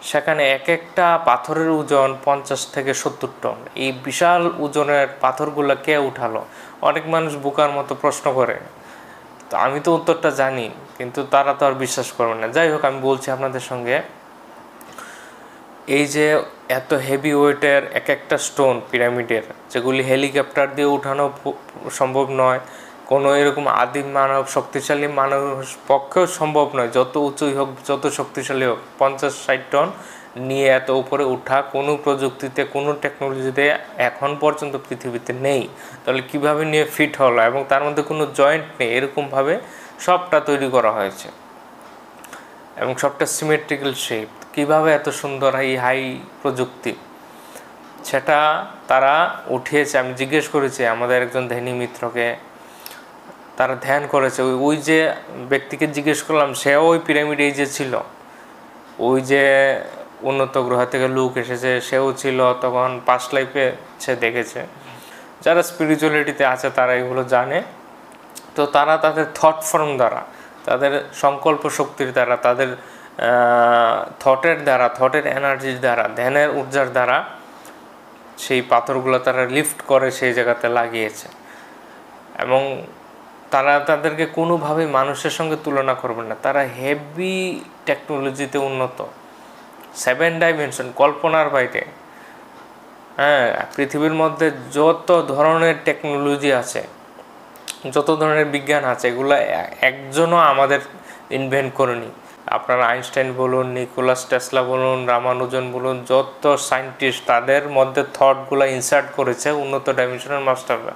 সেখানে এক একটা পাথরের ওজন 50 থেকে 70 টন, এই বিশাল ওজনের পাথরগুলো কে উঠালো? অনেক মানুষ বোকার মতো প্রশ্ন করে। তো আমি তো উত্তরটা জানি, কিন্তু তারা তো আর বিশ্বাস করবে না। যাই হোক, আমি বলছি আপনাদের সঙ্গে, এই যে এত হেভি ওয়েটের এক একটা স্টোন পিরামিডের, যেগুলি হেলিকপ্টার দিয়ে উঠানো সম্ভব নয়, কোনো এরকম আদিম মানব, শক্তিশালী মানুষ পক্ষেও সম্ভব নয়, যত উঁচুই হোক, যত শক্তিশালী হোক, 50-60 টন নিয়ে এত উপরে ওঠা কোনো প্রযুক্তিতে, কোনো টেকনোলজিতে এখন পর্যন্ত পৃথিবীতে নেই। তাহলে কিভাবে নিয়ে ফিট হলো, এবং তার মধ্যে কোনো জয়েন্ট নেই, এরকমভাবে সবটা তৈরি করা হয়েছে, এবং সবটা সিমেট্রিক্যাল শেপ। কিভাবে এত সুন্দর এই হাই প্রযুক্তি, সেটা তারা উঠিয়েছে। আমি জিজ্ঞেস করেছি আমাদের একজন ধ্যানী মিত্রকে, তারা ধ্যান করেছে, ওই যে ব্যক্তিকে জিজ্ঞেস করলাম, সেও ওই পিরামিড এই যে ছিল, ওই যে উন্নত গ্রহ থেকে লোক এসেছে, সেও ছিল তখন, পাস্ট লাইফে সে দেখেছে। যারা স্পিরিচুয়ালিটিতে আছে তারা এগুলো জানে। তো তারা তাদের থট ফর্ম দ্বারা, তাদের সংকল্প শক্তির দ্বারা, তাদের থটের দ্বারা, থটের এনার্জির দ্বারা, ধ্যানের ঊর্জার দ্বারা সেই পাথরগুলো তারা লিফট করে সেই জায়গাতে লাগিয়েছে। এবং তারা তাদেরকে কোনোভাবেই মানুষের সঙ্গে তুলনা করবেন না, তারা হেভি টেকনোলজিতে উন্নত, 7 ডাইমেনশন, কল্পনার বাইরে। হ্যাঁ, পৃথিবীর মধ্যে যত ধরনের টেকনোলজি আছে, যত ধরনের বিজ্ঞান আছে, এগুলো একজনও আমাদের ইনভেন্ট করেনি। আপনার আইনস্টাইন বলুন, নিকোলাস টেসলা বলুন, রামানুজন বলুন, যত সায়েন্টিস্ট তাদের মধ্যে থটগুলো ইনসার্ট করেছে উন্নত ডাইমেনশনের মাস্টাররা।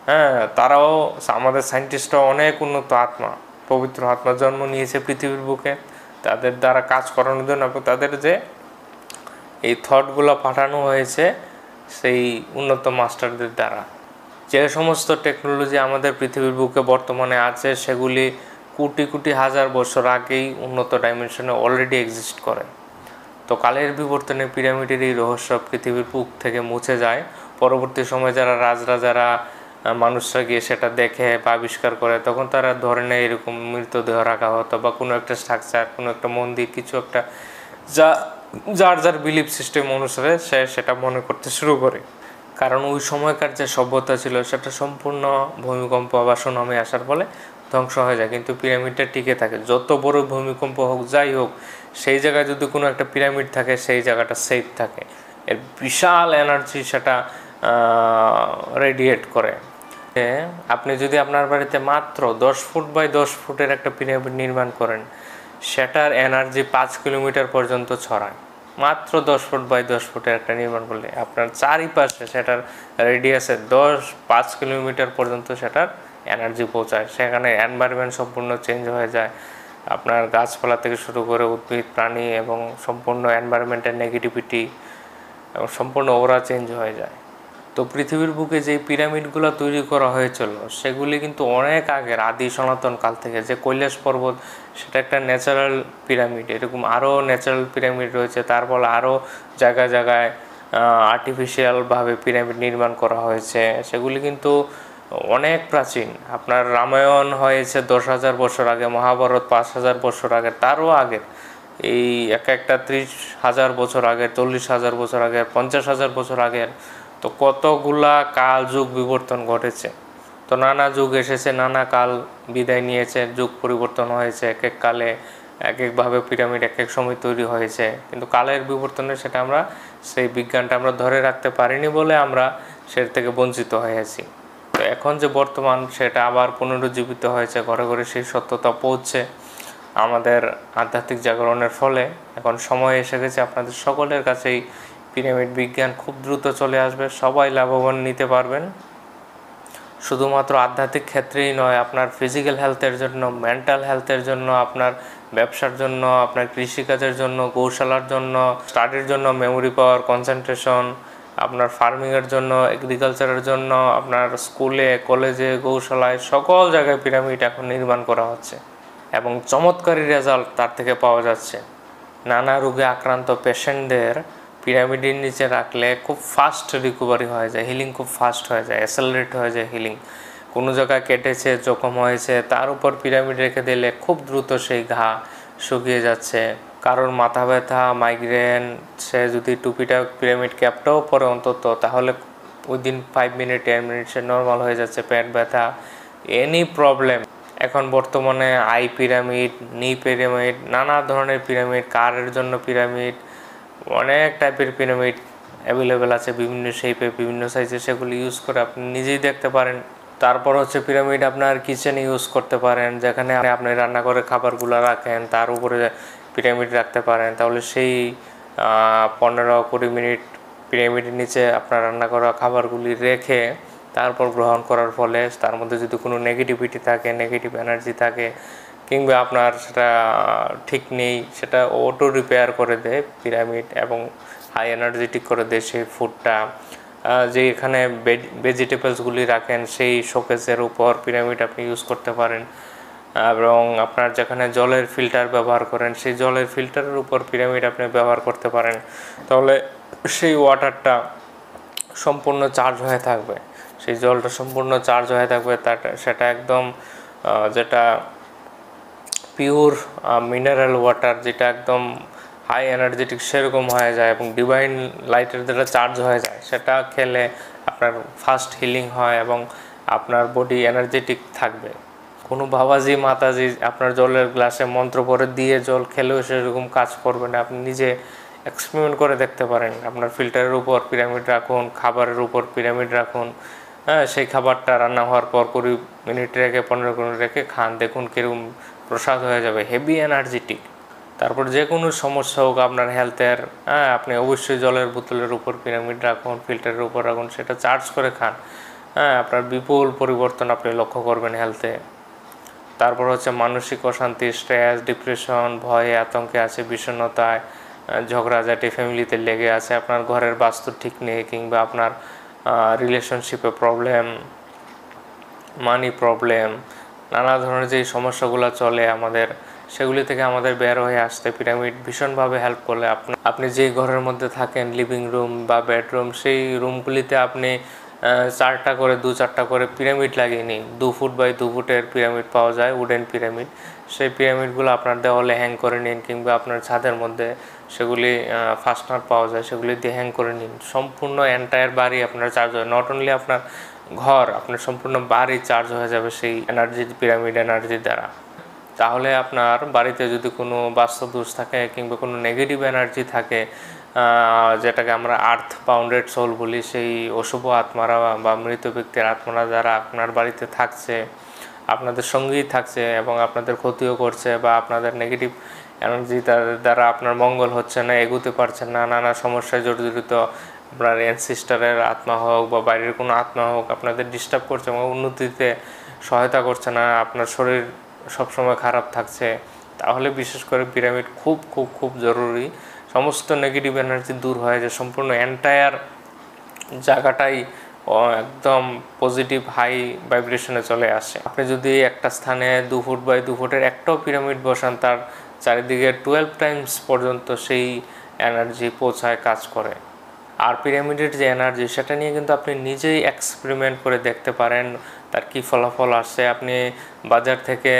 হ্যাঁ, তারাও, আমাদের সায়েন্টিস্টরাও অনেক উন্নত আত্মা, পবিত্র আত্মা জন্ম নিয়েছে পৃথিবীর বুকে তাদের দ্বারা কাজ করানোর জন্য, এবং তাদের যে এই থটগুলো পাঠানো হয়েছে সেই উন্নত মাস্টারদের দ্বারা। যে সমস্ত টেকনোলজি আমাদের পৃথিবীর বুকে বর্তমানে আছে সেগুলি কোটি কোটি হাজার বছর আগেই উন্নত ডাইমেনশনে অলরেডি এক্সিস্ট করে। তো কালের বিবর্তনে পিরামিডের এই রহস্য পৃথিবীর বুক থেকে মুছে যায়। পরবর্তী সময় যারা রাজরাজারা, মানুষরা গিয়ে সেটা দেখে বা আবিষ্কার করে, তখন তারা ধরে নেয় এরকম মৃতদেহ রাখা হতো বা কোনো একটা স্ট্রাকচার, কোনো একটা মন্দির, কিছু একটা, যার যার বিলিফ সিস্টেম অনুসারে সে সেটা মনে করতে শুরু করে। কারণ ওই সময়কার যে সভ্যতা ছিল সেটা সম্পূর্ণ ভূমিকম্প বা সুনামি আসার ফলে ধ্বংস হয়ে যায়, কিন্তু পিরামিডটা টিকে থাকে। যত বড় ভূমিকম্প হোক, যাই হোক, সেই জায়গায় যদি কোনো একটা পিরামিড থাকে সেই জায়গাটা সেফ থাকে। এর বিশাল এনার্জি সেটা রেডিয়েট করে। আপনি যদি আপনার বাড়িতে মাত্র 10 ফুট বাই 10 ফুটের একটা পিরামিড নির্মাণ করেন, সেটার এনার্জি 5 কিলোমিটার পর্যন্ত ছড়ায়। মাত্র 10 ফুট বাই 10 ফুটের একটা নির্মাণ করলে আপনার চারিপাশে সেটার রেডিয়াসে 5 কিলোমিটার পর্যন্ত সেটার এনার্জি পৌঁছায়। সেখানে এনভায়রনমেন্ট সম্পূর্ণ চেঞ্জ হয়ে যায়। আপনার গাছপালা থেকে শুরু করে উদ্ভিদ, প্রাণী এবং সম্পূর্ণ এনভায়রনমেন্টের নেগেটিভিটি এবং সম্পূর্ণ ওরা চেঞ্জ হয়ে যায়। তো পৃথিবীর বুকে যে পিরামিডগুলো তৈরি করা হয়েছিল সেগুলি কিন্তু অনেক আগের, আদি সনাতন কাল থেকে। যে কৈলাস পর্বত, সেটা একটা ন্যাচারাল পিরামিড। এরকম আরও ন্যাচারাল পিরামিড রয়েছে, তারপর আরও জায়গায় জায়গায় আর্টিফিশিয়ালভাবে পিরামিড নির্মাণ করা হয়েছে, সেগুলি কিন্তু অনেক প্রাচীন। আপনার রামায়ণ হয়েছে 10,000 বছর আগে, মহাভারত 5,000 বছর আগে, তারও আগের। এই একটা 30,000 বছর আগের, 40,000 বছর আগের, 50,000 বছর আগের। তো কতগুলা কাল যুগ বিবর্তন ঘটেছে। তো নানা যুগ এসেছে, নানা কাল বিদায় নিয়েছে, যুগ পরিবর্তন হয়েছে। এক এক কালে এক একভাবে পিরামিড এক এক সময় তৈরি হয়েছে, কিন্তু কালের বিবর্তনে সেটা আমরা, সেই বিজ্ঞানটা আমরা ধরে রাখতে পারিনি বলে আমরা সেটা থেকে বঞ্চিত হয়েছি। তো এখন যে বর্তমান, সেটা আবার পুনরুজ্জীবিত হয়েছে, ঘরে ঘরে সেই সত্যতা পৌঁছছে আমাদের আধ্যাত্মিক জাগরণের ফলে। এখন সময় এসে গেছে আপনাদের সকলের কাছেই পিরামিড বিজ্ঞান খুব দ্রুত চলে আসবে, সবাই লাভবান নিতে পারবেন। শুধুমাত্র আধ্যাত্মিক ক্ষেত্রেই নয়, আপনার ফিজিক্যাল হেলথের জন্য, মেন্টাল হেলথের জন্য, আপনার ব্যবসার জন্য, আপনার কৃষিকাজের জন্য, গৌশালার জন্য, স্টাডির জন্য, মেমোরি পাওয়ার, কনসেন্ট্রেশন, আপনার ফার্মিংয়ের জন্য, এগ্রিকালচারের জন্য, আপনার স্কুলে, কলেজে, গৌশালায়, সকল জায়গায় পিরামিড এখন নির্মাণ করা হচ্ছে এবং চমৎকারী রেজাল্ট তার থেকে পাওয়া যাচ্ছে। নানা রোগে আক্রান্ত পেশেন্টদের পিরামিডের নিচে রাখলে খুব ফাস্ট রিকভারি হয়ে যায়, হিলিং খুব ফাস্ট হয়ে যায়, অ্যাসেলারেট হয়ে যায় হিলিং। কোনো জায়গায় কেটেছে, জখম হয়েছে, তার উপর পিরামিড রেখে দিলে খুব দ্রুত সেই ঘা শুকিয়ে যাচ্ছে। কারোর মাথা ব্যথা, মাইগ্রেন, সে যদি টুপিটা, পিরামিড ক্যাপটাও পরে অন্তত, তাহলে উইদিন 5 মিনিট 10 মিনিট সে নর্মাল হয়ে যাচ্ছে। পেট ব্যথা, এনি প্রবলেম। এখন বর্তমানে আই পিরামিড, নি পিরামিড, নানা ধরনের পিরামিড, কারের জন্য পিরামিড, অনেক টাইপের পিরামিড অ্যাভেলেবেল আছে, বিভিন্ন শেপে, বিভিন্ন সাইজে। সেগুলি ইউজ করে আপনি নিজেই দেখতে পারেন। তারপর হচ্ছে পিরামিড আপনার কিচেনে ইউজ করতে পারেন, যেখানে আপনি রান্না করে খাবারগুলো রাখেন, তার উপরে পিরামিড রাখতে পারেন। তাহলে সেই 15-20 মিনিট পিরামিডের নিচে আপনার রান্না করা খাবারগুলি রেখে তারপর গ্রহণ করার ফলে তার মধ্যে যদি কোনো নেগেটিভিটি থাকে, নেগেটিভ এনার্জি থাকে, কিংবা আপনার সেটা ঠিক নেই, সেটা অটো রিপেয়ার করে দেয় পিরামিড এবং হাই এনার্জেটিক করে দেয় সেই ফুডটা। যে এখানে ভেজিটেবলসগুলি রাখেন সেই শোকেসের উপর পিরামিড আপনি ইউজ করতে পারেন। এবং আপনার যেখানে জলের ফিল্টার ব্যবহার করেন সেই জলের ফিল্টারের উপর পিরামিড আপনি ব্যবহার করতে পারেন। তাহলে সেই ওয়াটারটা সম্পূর্ণ চার্জ হয়ে থাকবে, সেই জলটা সম্পূর্ণ চার্জ হয়ে থাকবে। সেটা একদম যেটা পিওর মিনারেল ওয়াটার, যেটা একদম হাই এনার্জেটিক, সেরকম হয়ে যায় এবং ডিভাইন লাইটের দ্বারা চার্জ হয়ে যায়। সেটা খেলে আপনার ফাস্ট হিলিং হয় এবং আপনার বডি এনার্জেটিক থাকবে। কোনো বাবাজি মাতাজি আপনার জলের গ্লাসে মন্ত্র পড়ে দিয়ে জল খেলেও সেরকম কাজ করবে না। আপনি নিজে এক্সপেরিমেন্ট করে দেখতে পারেন। আপনার ফিল্টারের উপর পিরামিড রাখুন, খাবারের উপর পিরামিড রাখুন, হ্যাঁ, সেই খাবারটা রান্না হওয়ার পর 20 মিনিট রেখে 15 মিনিট রেখে খান, দেখুন কীরকম প্রসাদ হয়ে যাবে, হেভি এনার্জেটিক। তারপর যে কোনো সমস্যা হোক আপনার হেলথের, হ্যাঁ, আপনি অবশ্যই জলের বোতলের উপর পিরামিড রাখুন, ফিল্টারের উপর রাখুন, সেটা চার্জ করে খান, হ্যাঁ, আপনার বিপুল পরিবর্তন আপনি লক্ষ্য করবেন হেলথে। তারপর হচ্ছে মানসিক অশান্তি, স্ট্রেস, ডিপ্রেশন, ভয়ে আতঙ্কে আছে, বিষণ্ণতায়, ঝগড়াঝাটি ফ্যামিলিতে লেগে আছে, আপনার ঘরের বাস্তু ঠিক নেই, কিংবা আপনার রিলেশনশিপে প্রবলেম, মানি প্রবলেম, নানা ধরনের যেই সমস্যাগুলো চলে আমাদের, সেগুলি থেকে আমাদের বের হয়ে আসতে পিরামিড ভীষণভাবে হেল্প করলে আপনি যেই ঘরের মধ্যে থাকেন, লিভিং রুম বা বেডরুম, সেই রুমগুলিতে আপনি 4টা করে 2-4টা করে পিরামিড লাগিয়ে নিন। 2 ফুট বাই 2 ফুটের পিরামিড পাওয়া যায়, উডেন পিরামিড। সেই পিরামিডগুলো আপনার দেওয়ালে হ্যাং করে নিন, কিংবা আপনার ছাদের মধ্যে সেগুলি ফাস্টনার পাওয়া যায়, সেগুলি দিয়ে হ্যাং করে নিন। সম্পূর্ণ এন্টায়ার বাড়ি আপনার চার্জ হয়, নট অনলি আপনার ঘর, আপনার সম্পূর্ণ বাড়ি চার্জ হয়ে যাবে সেই এনার্জি, পিরামিড এনার্জি দ্বারা। তাহলে আপনার বাড়িতে যদি কোনো বাস্তুদোষ থাকে কিংবা কোনো নেগেটিভ এনার্জি থাকে, যেটাকে আমরা আর্থ বাউন্ডেড সোল বলি, সেই অশুভ আত্মারা বা মৃত ব্যক্তির আত্মারা যারা আপনার বাড়িতে থাকছে, আপনাদের সঙ্গেই থাকছে এবং আপনাদের ক্ষতিও করছে, বা আপনাদের নেগেটিভ এনার্জি দ্বারা আপনার মঙ্গল হচ্ছে না, এগোতে পারছেন না, নানা সমস্যায় জর্জরিত, আপনার অ্যানসিস্টারের আত্মা হোক বা বাইরের কোনো আত্মা হোক আপনাদের ডিস্টার্ব করছে এবং উন্নতিতে সহায়তা করছে না, আপনার শরীর সবসময় খারাপ থাকছে, তাহলে বিশেষ করে পিরামিড খুব খুব খুব জরুরি। সমস্ত নেগেটিভ এনার্জি দূর হয়ে যায়, সম্পূর্ণ এন্টায়ার জায়গাটাই একদম পজিটিভ হাই ভাইব্রেশনে চলে আসে। আপনি যদি একটা স্থানে 2 ফুট বাই 2 ফুটের একটাও পিরামিড বসান, তার চারিদিকে 12 টাইমস পর্যন্ত সেই এনার্জি পৌঁছায়, কাজ করে। আর পিরামিডের যে এনার্জি, সেটা নিয়ে কিন্তু আপনি নিজেই এক্সপেরিমেন্ট করে দেখতে পারেন তার কী ফলাফল আসছে। আপনি বাজার থেকে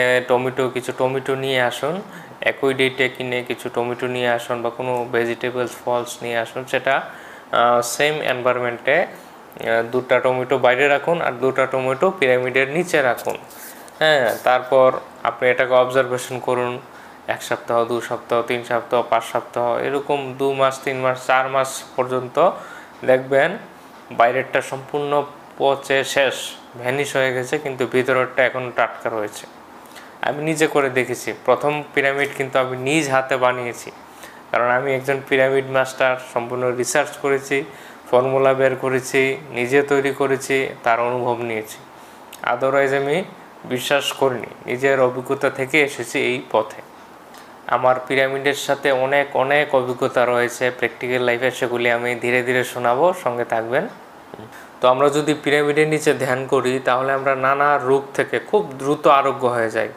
কিছু টমেটো নিয়ে আসুন, একই ডেটে কিনে কিছু টমেটো নিয়ে আসুন, বা কোনো ভেজিটেবলস ফলস নিয়ে আসুন, সেটা সেম এনভায়রনমেন্টে 2টা টমেটো বাইরে রাখুন আর 2টা টমেটো পিরামিডের নিচে রাখুন, হ্যাঁ। তারপর আপনি এটাকে অবজারভেশন করুন 1 সপ্তাহ, 2 সপ্তাহ, 3 সপ্তাহ, 5 সপ্তাহ, এরকম 2 মাস, 3 মাস, 4 মাস পর্যন্ত দেখবেন বাইরেরটা সম্পূর্ণ পচে শেষ, ভ্যানিশ হয়ে গেছে, কিন্তু ভিতরেরটা এখন টাটকা রয়েছে। আমি নিজে করে দেখেছি। প্রথম পিরামিড কিন্তু আমি নিজ হাতে বানিয়েছি, কারণ আমি একজন পিরামিড মাস্টার, সম্পূর্ণ রিসার্চ করেছি, ফর্মুলা বের করেছি, নিজে তৈরি করেছি, তার অনুভব নিয়েছি। আদারওয়াইজ আমি বিশ্বাস করিনি, নিজের অভিজ্ঞতা থেকে এসেছি এই পথে। আমার পিরামিডের সাথে অনেক অনেক অভিজ্ঞতা রয়েছে প্র্যাকটিক্যাল লাইফে, সেগুলি আমি ধীরে ধীরে শোনাবো, সঙ্গে থাকবেন। তো আমরা যদি পিরামিডের নিচে ধ্যান করি, তাহলে আমরা নানা রোগ থেকে খুব দ্রুত আরোগ্য হয়ে যাই।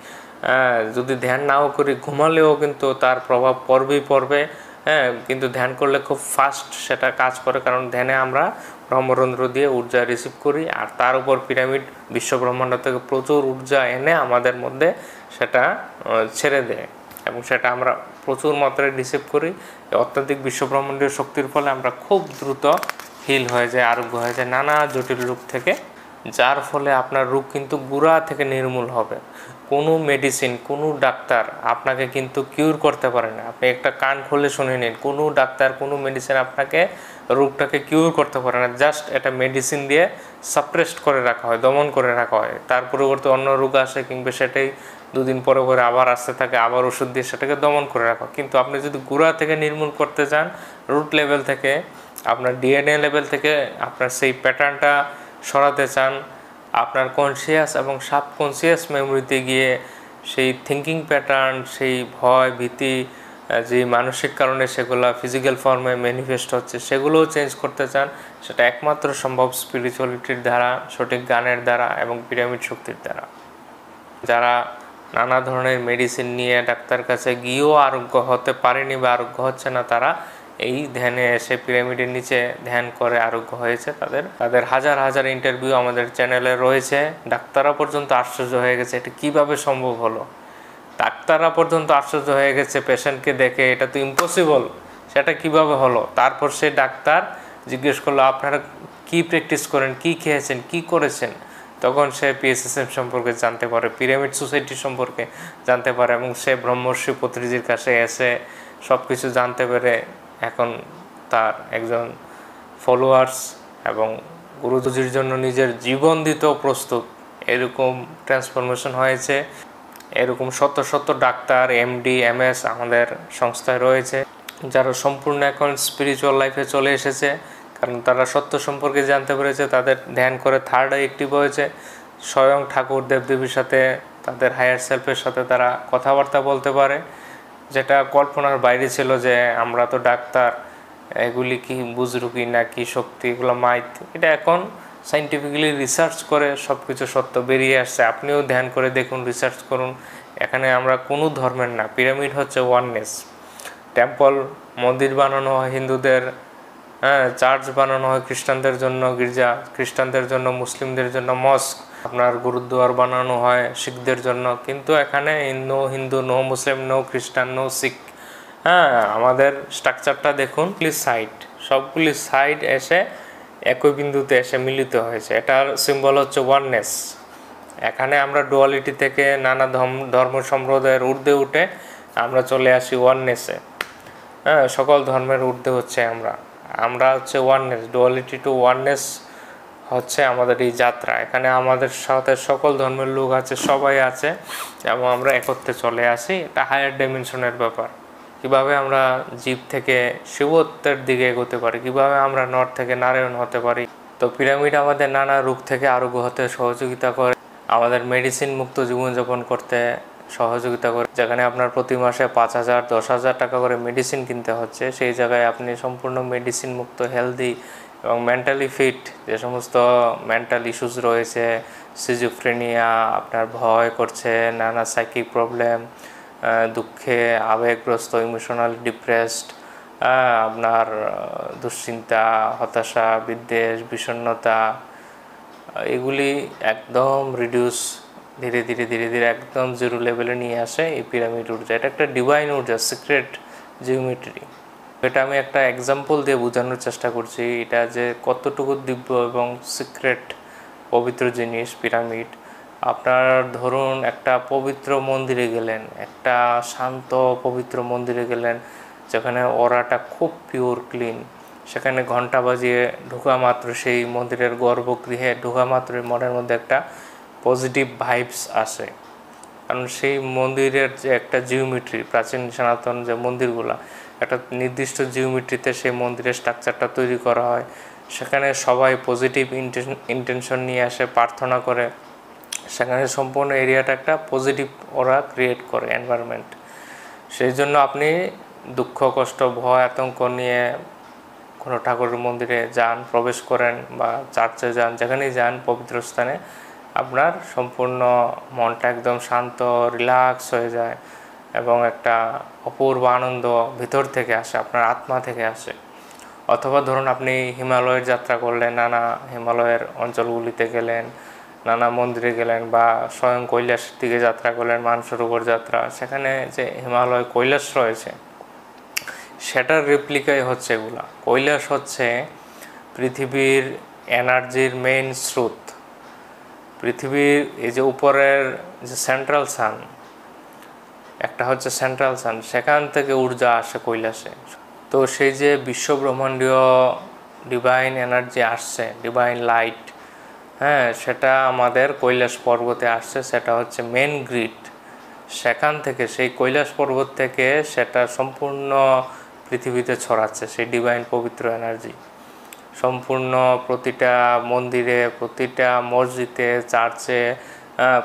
যদি ধ্যান নাও করি, ঘুমালেও কিন্তু তার প্রভাব পড়বে, হ্যাঁ, কিন্তু ধ্যান করলে খুব ফাস্ট সেটা কাজ করে, কারণ ধ্যানে আমরা ব্রহ্মরন্ধ্র দিয়ে ঊর্জা রিসিভ করি, আর তার উপর পিরামিড বিশ্ব ব্রহ্মাণ্ড থেকে প্রচুর ঊর্জা এনে আমাদের মধ্যে সেটা ছেড়ে দেয়, এবং সেটা আমরা প্রচুর মাত্রায় রিসিভ করি। অত্যাধিক বিশ্বব্রহ্মাণ্ডীয় শক্তির ফলে আমরা খুব দ্রুত হিল হয়ে যায়, আরোগ্য হয়ে যায় নানা জটিল রোগ থেকে, যার ফলে আপনার রোগ কিন্তু গোড়া থেকে নির্মূল হবে। কোনো মেডিসিন, কোনো ডাক্তার আপনাকে কিন্তু কিউর করতে পারে না। আপনি একটা কান খুলে শুনে নিন, কোনো ডাক্তার, কোনো মেডিসিন আপনাকে রোগটাকে কিউর করতে পারে না। জাস্ট এটা মেডিসিন দিয়ে সাপ্রেসড করে রাখা হয়, দমন করে রাখা হয়, তার পরিবর্তে অন্য রোগ আসে, কিংবা সেটাই 2 দিন পরে আবার আসতে থাকে, আবার ওষুধ দিয়ে সেটাকে দমন করে রাখা। কিন্তু আপনি যদি গোড়া থেকে নির্মূল করতে চান, রুট লেভেল থেকে, আপনার ডিএনএ লেভেল থেকে আপনার সেই প্যাটার্নটা সরাতে চান, আপনার কনসিয়াস এবং সাবকনসিয়াস মেমোরিতে গিয়ে সেই থিঙ্কিং প্যাটার্ন, সেই ভয়, ভীতি, যে মানসিক কারণে সেগুলো ফিজিক্যাল ফর্মে ম্যানিফেস্ট হচ্ছে, সেগুলোও চেঞ্জ করতে চান, সেটা একমাত্র সম্ভব স্পিরিচুয়ালিটির দ্বারা, সঠিক গানের দ্বারা এবং পিরামিড শক্তির দ্বারা। যারা নানা ধরনের মেডিসিন নিয়ে ডাক্তার কাছে গিয়েও আরোগ্য হতে পারেনি বা আরোগ্য হচ্ছে না, তারা এই ধ্যানে এসে পিরামিডের নিচে ধ্যান করে আরোগ্য হয়েছে। তাদের হাজার হাজার ইন্টারভিউ আমাদের চ্যানেলে রয়েছে। ডাক্তাররা পর্যন্ত আশ্চর্য হয়ে গেছে, এটা কিভাবে সম্ভব হলো। ডাক্তাররা পর্যন্ত আশ্চর্য হয়ে গেছে পেশেন্টকে দেখে, এটা তো ইম্পসিবল, সেটা কিভাবে হলো। তারপর সে ডাক্তার জিজ্ঞেস করলো, আপনারা কি প্র্যাকটিস করেন, কি খেয়েছেন, কি করেছেন, তখন সে পিএসএসএম সম্পর্কে জানতে পারে, পিরামিড সোসাইটি সম্পর্কে জানতে পারে, এবং সে ব্রহ্মর্ষি পত্রিজির কাছে এসে সব কিছু জানতে পেরে এখন তার একজন ফলোয়ার্স এবং গুরুজির জন্য নিজের জীবন দিতেও প্রস্তুত, এরকম ট্রান্সফরমেশন হয়েছে। এরকম শত শত ডাক্তার, এমডি, এমএস আমাদের সংস্থায় রয়েছে, যারা সম্পূর্ণ এখন স্পিরিচুয়াল লাইফে চলে এসেছে, কারণ তারা সত্য সম্পর্কে জানতে পেরেছে, তাদের ধ্যান করে থার্ড আই অ্যাক্টিভ হয়েছে, স্বয়ং ঠাকুর দেবদেবীর সাথে, তাদের হায়ার সেলফের সাথে তারা কথাবার্তা বলতে পারে, যেটা কল্পনার বাইরে ছিল যে আমরা তো ডাক্তার, এগুলি কি বুজরু কি না কি শক্তি, এগুলো মাইথ। এটা এখন সাইন্টিফিক্যালি রিসার্চ করে সব কিছু সত্য বেরিয়ে আসছে। আপনিও ধ্যান করে দেখুন, রিসার্চ করুন। এখানে আমরা কোনো ধর্মের না, পিরামিড হচ্ছে ওয়াননেস। টেম্পল, মন্দির বানানো হয় হিন্দুদের, চার্চ বানানো হয় খ্রিস্টানদের জন্য, গির্জা খ্রিস্টানদের জন্য, মুসলিমদের জন্য মস্ক, আপনার গুরুদ্বার বানানো হয় শিখদের জন্য। কিন্তু এখানে নো হিন্দু, নো মুসলিম, নো খ্রিস্টান, নো শিখ। আমাদের স্ট্রাকচারটা দেখুন, সবগুলি সাইড এসে একই বিন্দুতে এসে মিলিত হয়েছে। এটার সিম্বল হচ্ছে ওয়াননেস। এখানে আমরা ডুয়ালিটি থেকে নানা ধর্ম সম্প্রদায়ের ঊর্ধ্বে উঠে আমরা চলে আসি ওয়াননেসে। সকল ধর্মের ঊর্ধ্বে হচ্ছে আমরা হচ্ছে ওয়াননেস। ডুয়ালিটি টু ওয়াননেস হচ্ছে আমাদের এই যাত্রা। এখানে আমাদের সাথে সকল ধর্মের লোক আছে, সবাই আছে, এবং আমরা একত্রে চলে আসি। এটা হায়ার ডাইমেনশনের ব্যাপার। কিভাবে আমরা জীব থেকে শিবত্বের দিকে এগোতে পারি, কিভাবে আমরা নর থেকে নারায়ণ হতে পারি। তো পিরামিড আমাদের নানা রোগ থেকে আরোগ্য হতে সহযোগিতা করে, আমাদের মেডিসিন মুক্ত জীবনযাপন করতে সহযোগিতা করে। যেখানে আপনার প্রতি মাসে 5,000, 10,000 টাকা করে মেডিসিন কিনতে হচ্ছে, সেই জায়গায় আপনি সম্পূর্ণ মেডিসিন মুক্ত, হেলদি এবং মেন্টালি ফিট। যে সমস্ত মেন্টাল ইস্যুস রয়েছে, সিজোফ্রেনিয়া, আপনার ভয় করছে, নানা সাইকিক প্রবলেম, দুঃখে আবেগগ্রস্ত, ইমোশনাল ডিপ্রেসড, আপনার দুশ্চিন্তা, হতাশা, বিদ্বেষ, বিষণ্ণতা, এগুলি একদম রিডিউস, ধীরে ধীরে ধীরে ধীরে একদম জিরো লেভেলে নিয়ে আসে এই পিরামিড ঊর্জা। এটা একটা ডিভাইন ঊর্জা, সিক্রেট জিওমেট্রি। এটা আমি একটা এক্সাম্পল দিয়ে বোঝানোর চেষ্টা করছি, এটা যে কতটুকু দিব্য এবং সিক্রেট পবিত্র জিনিস পিরামিড। আপনার ধরুন একটা পবিত্র মন্দিরে গেলেন, একটা শান্ত পবিত্র মন্দিরে গেলেন, যেখানে অরাটা খুব পিওর ক্লিন, সেখানে ঘন্টা বাজিয়ে ঢোকা মাত্র, সেই মন্দিরের গর্ভগৃহে ঢোকা মাত্র মনের মধ্যে একটা পজিটিভ ভাইবস আসে। কারণ সেই মন্দিরের যে একটা জিওমেট্রি, প্রাচীন সনাতন যে মন্দিরগুলো, একটা নির্দিষ্ট জিওমেট্রিতে সেই মন্দিরের স্ট্রাকচারটা তৈরি করা হয়। সেখানে সবাই পজিটিভ ইন্টেনশন নিয়ে আসে, প্রার্থনা করে। সেখানে সম্পূর্ণ এরিয়াটা একটা পজিটিভ ওরা ক্রিয়েট করে এনভায়রনমেন্ট। সেই জন্য আপনি দুঃখ, কষ্ট, ভয়, আতঙ্ক নিয়ে কোনো ঠাকুরের মন্দিরে যান, প্রবেশ করেন, বা চার্চে যান, যেখানেই যান পবিত্র স্থানে, আপনার সম্পূর্ণ মনটা একদম শান্ত, রিল্যাক্স হয়ে যায়, এবং একটা অপূর্ব আনন্দ ভিতর থেকে আসে, আপনার আত্মা থেকে আসে। অথবা ধরুন আপনি হিমালয়ের যাত্রা করলেন, নানা হিমালয়ের অঞ্চলগুলিতে গেলেন, নানা মন্দিরে গেলেন, বা স্বয়ং কৈলাসের দিকে যাত্রা করলেন, মানসরোবর যাত্রা, সেখানে যে হিমালয় কৈলাস রয়েছে, সেটার রেপ্লিকাই হচ্ছে এগুলা। কৈলাস হচ্ছে পৃথিবীর এনার্জির মেইন স্রোত। পৃথিবীর এই যে উপরের যে সেন্ট্রাল সান, একটা হচ্ছে সেন্ট্রাল সান, সেখান থেকে ঊর্জা আসে কৈলাসে। তো সেই যে বিশ্বব্রহ্মাণ্ডীয় ডিভাইন এনার্জি আসছে, ডিভাইন লাইট, সেটা আমাদের কৈলাস পর্বতে আসছে। সেটা হচ্ছে মেন গ্রিড। সেখান থেকে, সেই কৈলাস পর্বত থেকে সেটা সম্পূর্ণ পৃথিবীতে ছড়াচ্ছে সেই ডিভাইন পবিত্র এনার্জি। সম্পূর্ণ প্রতিটা মন্দিরে, প্রতিটা মসজিদে, চার্চে,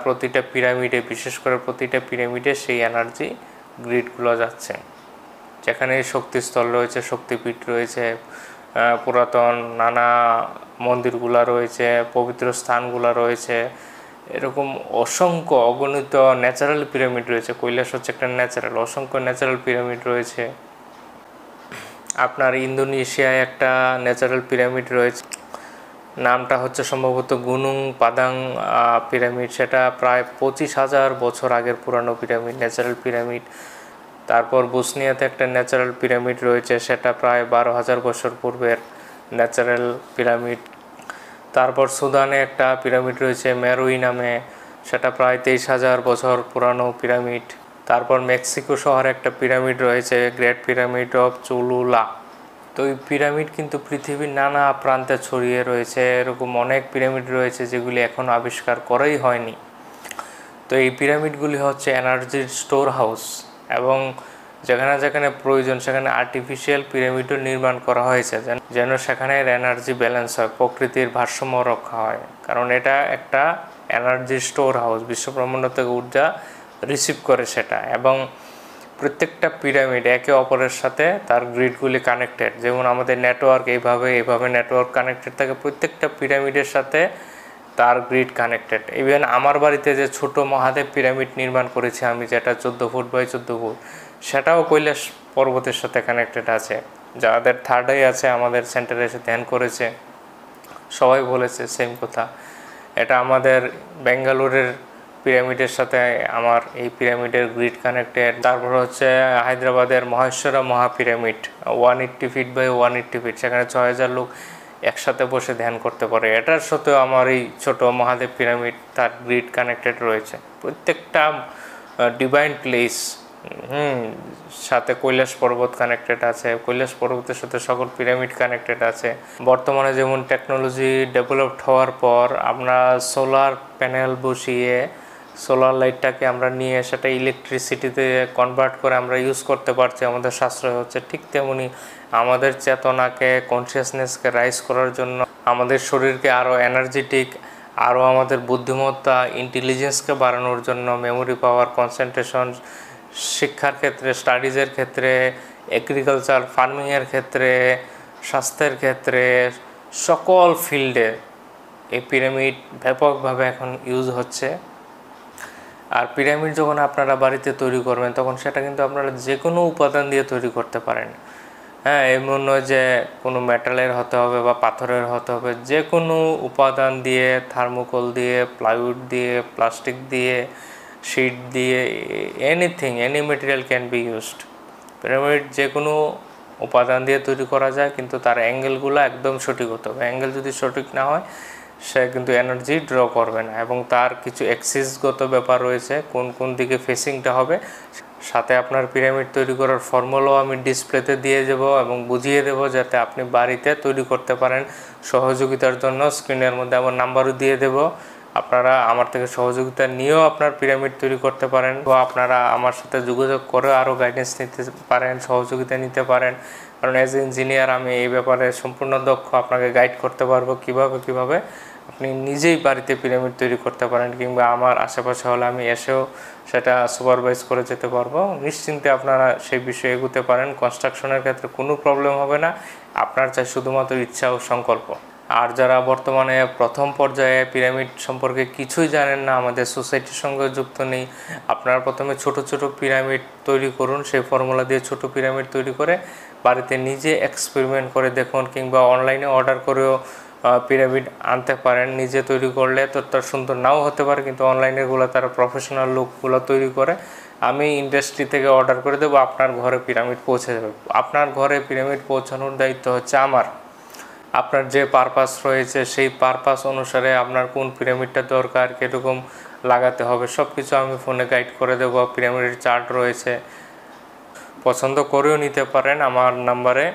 প্রতিটা পিরামিডে, বিশেষ করে প্রতিটা পিরামিডে সেই এনার্জি গ্রিডগুলো যাচ্ছে। যেখানে শক্তিস্থল রয়েছে, শক্তিপীঠ রয়েছে, পুরাতন নানা মন্দিরগুলো রয়েছে, পবিত্র স্থানগুলো রয়েছে, এরকম অসংখ্য অগণিত ন্যাচারাল পিরামিড রয়েছে। কৈলাস হচ্ছে একটা ন্যাচারাল, অসংখ্য ন্যাচারাল পিরামিড রয়েছে। আপনার ইন্দোনেশিয়ায় একটা ন্যাচারাল পিরামিড রয়েছে, নামটা হচ্ছে সম্ভবত গুনুং পাদাং পিরামিড। সেটা প্রায় 25,000 বছর আগের পুরানো পিরামিড, ন্যাচারাল পিরামিড। তারপর বসনিয়াতে একটা ন্যাচারাল পিরামিড রয়েছে, সেটা প্রায় 12,000 বছর পূর্বের ন্যাচারাল পিরামিড। তারপর সুদানে একটা পিরামিড রয়েছে মেরুই নামে, সেটা প্রায় 23,000 বছর পুরানো পিরামিড। তারপর মেক্সিকো শহরে একটা পিরামিড রয়েছে, গ্রেট পিরামিড অফ চুলুলা। তো এই পিরামিড কিন্তু পৃথিবীর নানা প্রান্তে ছড়িয়ে রয়েছে, এরকম অনেক পিরামিড রয়েছে যেগুলি এখনও আবিষ্কার করাই হয়নি। তো এই পিরামিডগুলি হচ্ছে এনার্জির স্টোর হাউস, এবং যেখানে যেখানে প্রয়োজন সেখানে আর্টিফিশিয়াল পিরামিডও নির্মাণ করা হয়েছে যেন সেখানে এনার্জি ব্যালেন্স হয়, প্রকৃতির ভারসাম্য রক্ষা হয়। কারণ এটা একটা এনার্জি স্টোর হাউস, বিশ্বব্রহ্মাণ্ড থেকে ঊর্জা রিসিভ করে সেটা। এবং প্রত্যেকটা পিরামিড একে অপরের সাথে তার গ্রিডগুলি কানেক্টেড, যেমন আমাদের নেটওয়ার্ক এইভাবে নেটওয়ার্ক কানেক্টেড থাকে, প্রত্যেকটা পিরামিডের সাথে তার গ্রিড কানেক্টেড। ইভেন আমার বাড়িতে যে ছোট মহাদেব পিরামিড নির্মাণ করেছি আমি, যেটা 14 ফুট বাই 14 ফুট, সেটাও কৈলাস পর্বতের সাথে কানেক্টেড আছে। যাদের থার্ড আই আছে আমাদের সেন্টারে এসে ধ্যান করেছে, সবাই বলেছে সেম কথা। এটা আমাদের বেঙ্গালুরের পিরামিডের সাথে আমার এই পিরামিডের গ্রিড কানেক্টেড। তারপর হচ্ছে হায়দ্রাবাদের মহেশ্বরা মহাপিরামিড 180 ফিট বাই 180 ফিট, সেখানে 6,000 লোক একসাথে বসে ধ্যান করতে পারে। এটার সাথেও আমার এই ছোট মহাদেব পিরামিড তার গ্রিড কানেক্টেড রয়েছে। প্রত্যেকটা ডিভাইন প্লেস সাথে কৈলাস পর্বত কানেক্টেড আছে, কৈলাস পর্বতের সাথে সকল পিরামিড কানেক্টেড আছে। বর্তমানে যেমন টেকনোলজি ডেভেলপড হওয়ার পর আমরা সোলার প্যানেল বসিয়ে সোলার লাইটটাকে আমরা নিয়ে সেটা ইলেকট্রিসিটিতে কনভার্ট করে আমরা ইউজ করতে পারছি, আমাদের সাশ্রয় হচ্ছে। ঠিক তেমনি আমাদের চেতনাকে, কনসিয়াসনেসকে রাইজ করার জন্য, আমাদের শরীরকে আরও এনার্জেটিক, আরও আমাদের বুদ্ধিমত্তা, ইন্টেলিজেন্সকে বাড়ানোর জন্য, মেমোরি পাওয়ার, কনসেন্ট্রেশন, শিক্ষার ক্ষেত্রে, স্টাডিজের ক্ষেত্রে, এগ্রিকালচার ফার্মিংয়ের ক্ষেত্রে, স্বাস্থ্যের ক্ষেত্রে, সকল ফিল্ডে এই পিরামিড ব্যাপকভাবে এখন ইউজ হচ্ছে। আর পিরামিড যখন আপনারা বাড়িতে তৈরি করবেন তখন সেটা কিন্তু আপনারা যে কোনো উপাদান দিয়ে তৈরি করতে পারেন। হ্যাঁ, এমন নয় যে কোনো মেটালের হতে হবে বা পাথরের হতে হবে, যে কোনো উপাদান দিয়ে, থার্মোকল দিয়ে, প্লাইউড দিয়ে, প্লাস্টিক দিয়ে, শিট দিয়ে, anything, any material can be used. Pyramid যে কোনো উপাদান দিয়ে তৈরি করা যায়, কিন্তু তার অ্যাঙ্গেলগুলো একদম সঠিক হতে হবে। অ্যাঙ্গেল যদি সঠিক না হয় সে কিন্তু এনার্জি ড্র করবে না। এবং তার কিছু অ্যাক্সিসগত ব্যাপার রয়েছে, কোন কোন দিকে ফেসিংটা হবে। সাথে আপনার পিরামিড তৈরি করার ফর্মুলাও আমি ডিসপ্লেতে দিয়ে দেবো এবং বুঝিয়ে দেবো, যাতে আপনি বাড়িতে তৈরি করতে পারেন। সহযোগিতার জন্য স্ক্রিনের মধ্যে আমার নাম্বারও দিয়ে দেবো, আপনারা আমার থেকে সহযোগিতা নিয়েও আপনার পিরামিড তৈরি করতে পারেন, বা আপনারা আমার সাথে যোগাযোগ করে আরও গাইডেন্স নিতে পারেন, সহযোগিতা নিতে পারেন। কারণ অ্যাজ ইঞ্জিনিয়ার আমি এই ব্যাপারে সম্পূর্ণ দক্ষ, আপনাকে গাইড করতে পারবো কীভাবে আপনি নিজেই বাড়িতে পিরামিড তৈরি করতে পারেন, কিংবা আমার আশেপাশে হলে আমি এসেও সেটা সুপারভাইজ করে যেতে পারবো। নিশ্চিন্তে আপনারা সেই বিষয়ে এগোতে পারেন। কনস্ট্রাকশনের ক্ষেত্রে কোনো প্রবলেম হবে না, আপনার চাই শুধুমাত্র ইচ্ছা ও সংকল্প। আর যারা বর্তমানে প্রথম পর্যায়ে পিরামিড সম্পর্কে কিছুই জানেন না, আমাদের সোসাইটির সঙ্গে যুক্ত নেই, আপনারা প্রথমে ছোট ছোট পিরামিড তৈরি করুন। সেই ফর্মুলা দিয়ে ছোট পিরামিড তৈরি করে বাড়িতে নিজে এক্সপেরিমেন্ট করে দেখুন, কিংবা অনলাইনে অর্ডার করেও পিরামিড আনতে পারেন। নিজে তৈরি করলে তো তার সুন্দর নাও হতে পারে, কিন্তু অনলাইনেরগুলো তারা প্রফেশনাল লুকগুলো তৈরি করে, আমি ইন্ডাস্ট্রি থেকে অর্ডার করে দেবো, আপনার ঘরে পিরামিড পৌঁছে যাবে। আপনার ঘরে পিরামিড পৌঁছানোর দায়িত্ব হচ্ছে আমার। আপনার যে পারপাস রয়েছে সেই পারপাস অনুসারে আপনার কোন পিরামিডটা দরকার, কীরকম লাগাতে হবে, সব কিছু আমি ফোনে গাইড করে দেবো। পিরামিডের চার্ট রয়েছে, পছন্দ করেও নিতে পারেন। আমার নাম্বারে